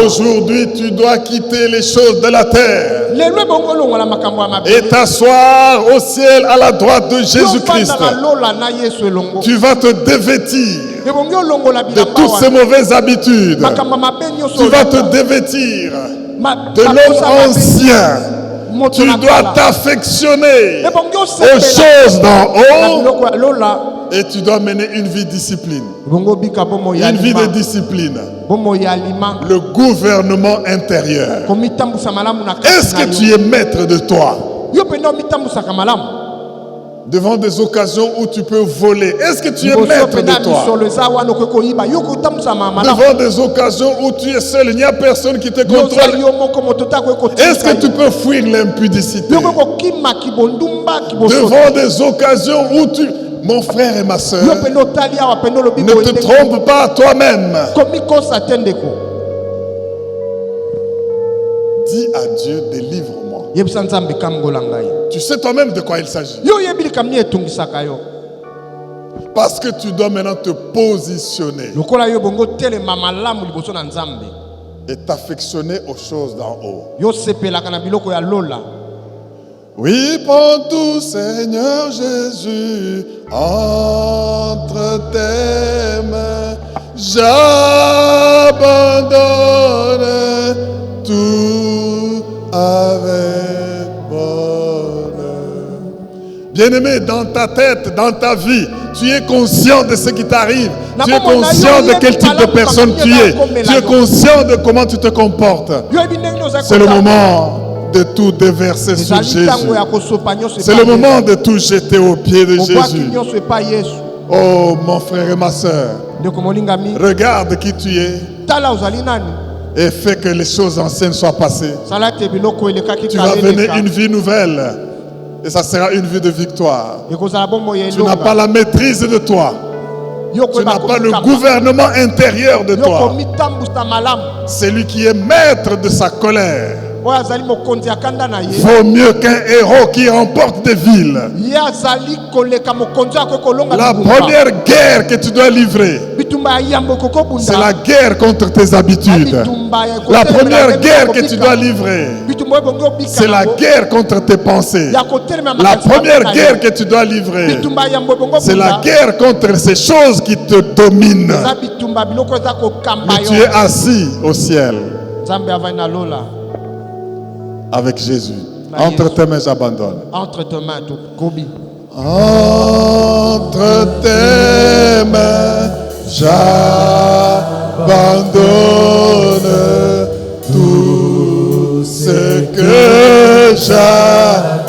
Aujourd'hui, tu dois quitter les choses de la terre et t'asseoir au ciel à la droite de Jésus-Christ. Tu vas te dévêtir de toutes ces mauvaises habitudes. Tu vas te dévêtir de l'homme ancien. Tu dois t'affectionner aux choses d'en haut et tu dois mener une vie discipline. Une vie de discipline. Le gouvernement intérieur. Est-ce que tu es maître de toi? Devant des occasions où tu peux voler, est-ce que tu es maître de toi? Devant des occasions où tu es seul, il n'y a personne qui te contrôle, est-ce que tu peux fuir l'impudicité? Devant des occasions où tu... Mon frère et ma soeur, ne te trompe pas toi-même. Dis à Dieu, délivre-moi. Tu sais toi-même de quoi il s'agit. Parce que tu dois maintenant te positionner et t'affectionner aux choses d'en haut. Oui, prends tout, Seigneur Jésus, entre tes mains, j'abandonne tout avec bonheur. Bien-aimé, dans ta tête, dans ta vie, tu es conscient de ce qui t'arrive. Tu es conscient de quel type de personne tu es. Tu es conscient de comment tu te comportes. C'est le moment de tout déverser sur Jésus. C'est le moment de tout jeter aux pieds de Jésus. Oh mon frère et ma soeur, regarde qui tu es et fais que les choses anciennes soient passées. Tu vas venir une vie nouvelle et ça sera une vie de victoire. Tu n'as pas la maîtrise de toi. Tu n'as pas le gouvernement intérieur de toi. C'est lui qui est maître de sa colère. Vaut mieux qu'un héros qui remporte des villes. La première guerre que tu dois livrer, c'est la guerre contre tes habitudes. La première guerre que tu dois livrer, c'est la guerre contre tes pensées. La première guerre que tu dois livrer, c'est la guerre contre ces choses qui te dominent. Mais tu es assis au ciel avec Jésus. Entre tes mains, j'abandonne. Entre tes mains, Gobi. Entre tes mains, j'abandonne tout ce que j'appelle.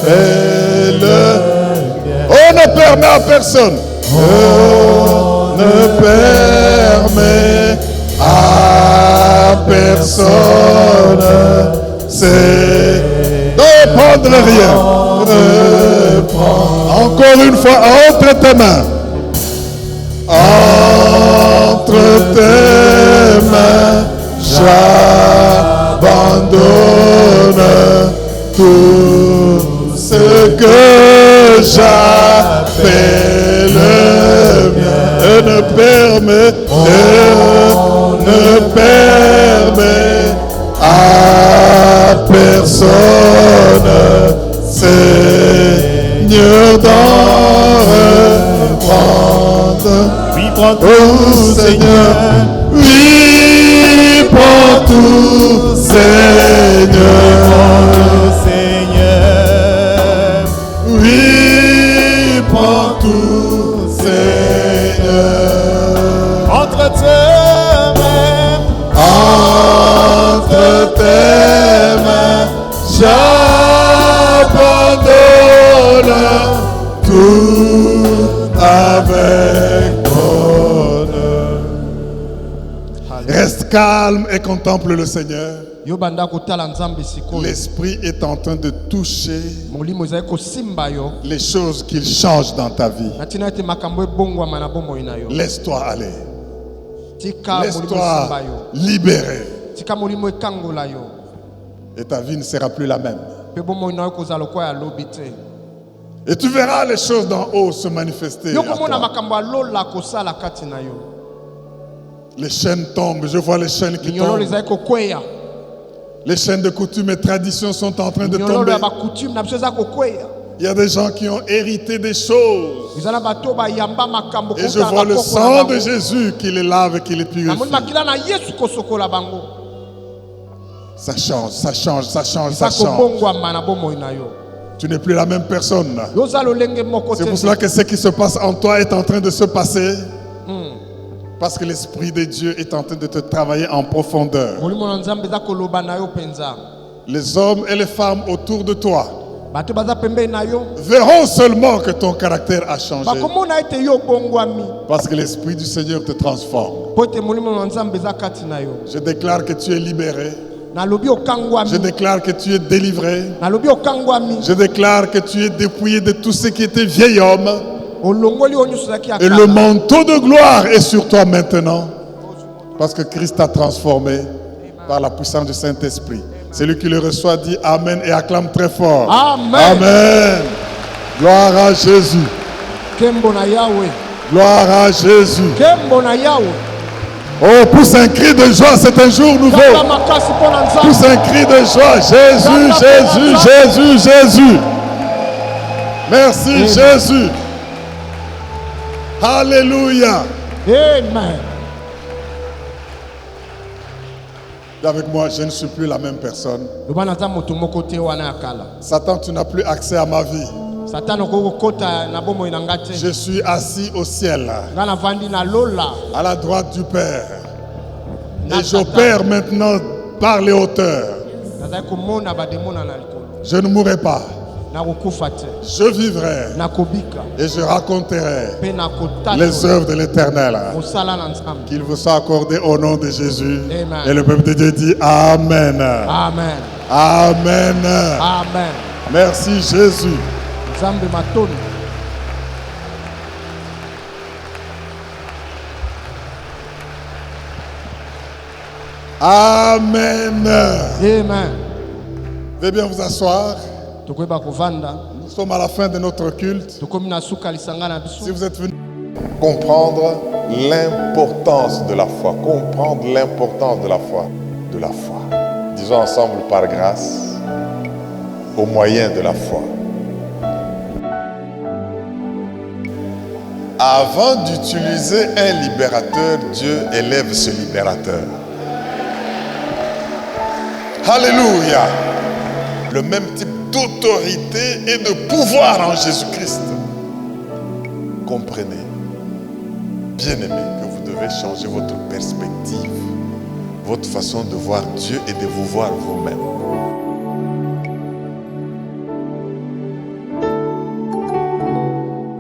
On ne permet à personne. On ne permet à personne. C'est de prendre rien. Encore une fois, entre tes mains. Entre tes mains, j'abandonne tout ce que j'appelle bien. Et ne permet à personne, Seigneur, d'en reprendre. Oui, prends tout, Oh Seigneur, oui, prends tout, Seigneur. Oui, prends tout, Seigneur. Entre tes mains, Entre tes mains, j'abandonne tout avec bonheur. Reste calme et contemple le Seigneur. L'Esprit est en train de toucher les choses qu'il change dans ta vie. Laisse-toi aller. Laisse-toi libérer. Et ta vie ne sera plus la même. Et tu verras les choses d'en haut se manifester à toi. Les chaînes tombent, je vois les chaînes qui tombent. Les chaînes de coutumes et traditions sont en train de tomber. Il y a des gens qui ont hérité des choses. Et je vois le sang de Jésus qui les lave et qui les purifie. Ça change, ça change, ça change, ça change. Tu n'es plus la même personne. C'est pour cela que ce qui se passe en toi est en train de se passer. Parce que l'Esprit de Dieu est en train de te travailler en profondeur. Les hommes et les femmes autour de toi verront seulement que ton caractère a changé. Parce que l'Esprit du Seigneur te transforme. Je déclare que tu es libéré. Je déclare que tu es délivré. Je déclare que tu es dépouillé de tout ce qui était vieil homme. Et le manteau de gloire est sur toi maintenant. Parce que Christ t'a transformé par la puissance du Saint-Esprit. Celui qui le reçoit dit Amen et acclame très fort. Amen. Amen. Gloire à Jésus. Gloire à Jésus. Oh, pousse un cri de joie, c'est un jour nouveau. Pousse un cri de joie. Jésus, Jésus, Jésus, Jésus. Merci Jésus. Alléluia. Amen. Dis avec moi, je ne suis plus la même personne. Satan, tu n'as plus accès à ma vie. Je suis assis au ciel, à la droite du Père. Et j'opère maintenant par les hauteurs. Je ne mourrai pas. Je vivrai et je raconterai les œuvres de l'Éternel. Qu'il vous soit accordé au nom de Jésus. Amen. Et le peuple de Dieu dit Amen. Amen. Amen. Amen. Merci Jésus. Amen. Amen. Veuillez bien vous asseoir. Nous sommes à la fin de notre culte. Si vous êtes venus comprendre l'importance de la foi, comprendre l'importance de la foi, disons ensemble par grâce, au moyen de la foi. Avant d'utiliser un libérateur, Dieu élève ce libérateur. Alléluia. Le même type d'autorité et de pouvoir en Jésus-Christ. Comprenez, bien-aimés, que vous devez changer votre perspective, votre façon de voir Dieu et de vous voir vous-même.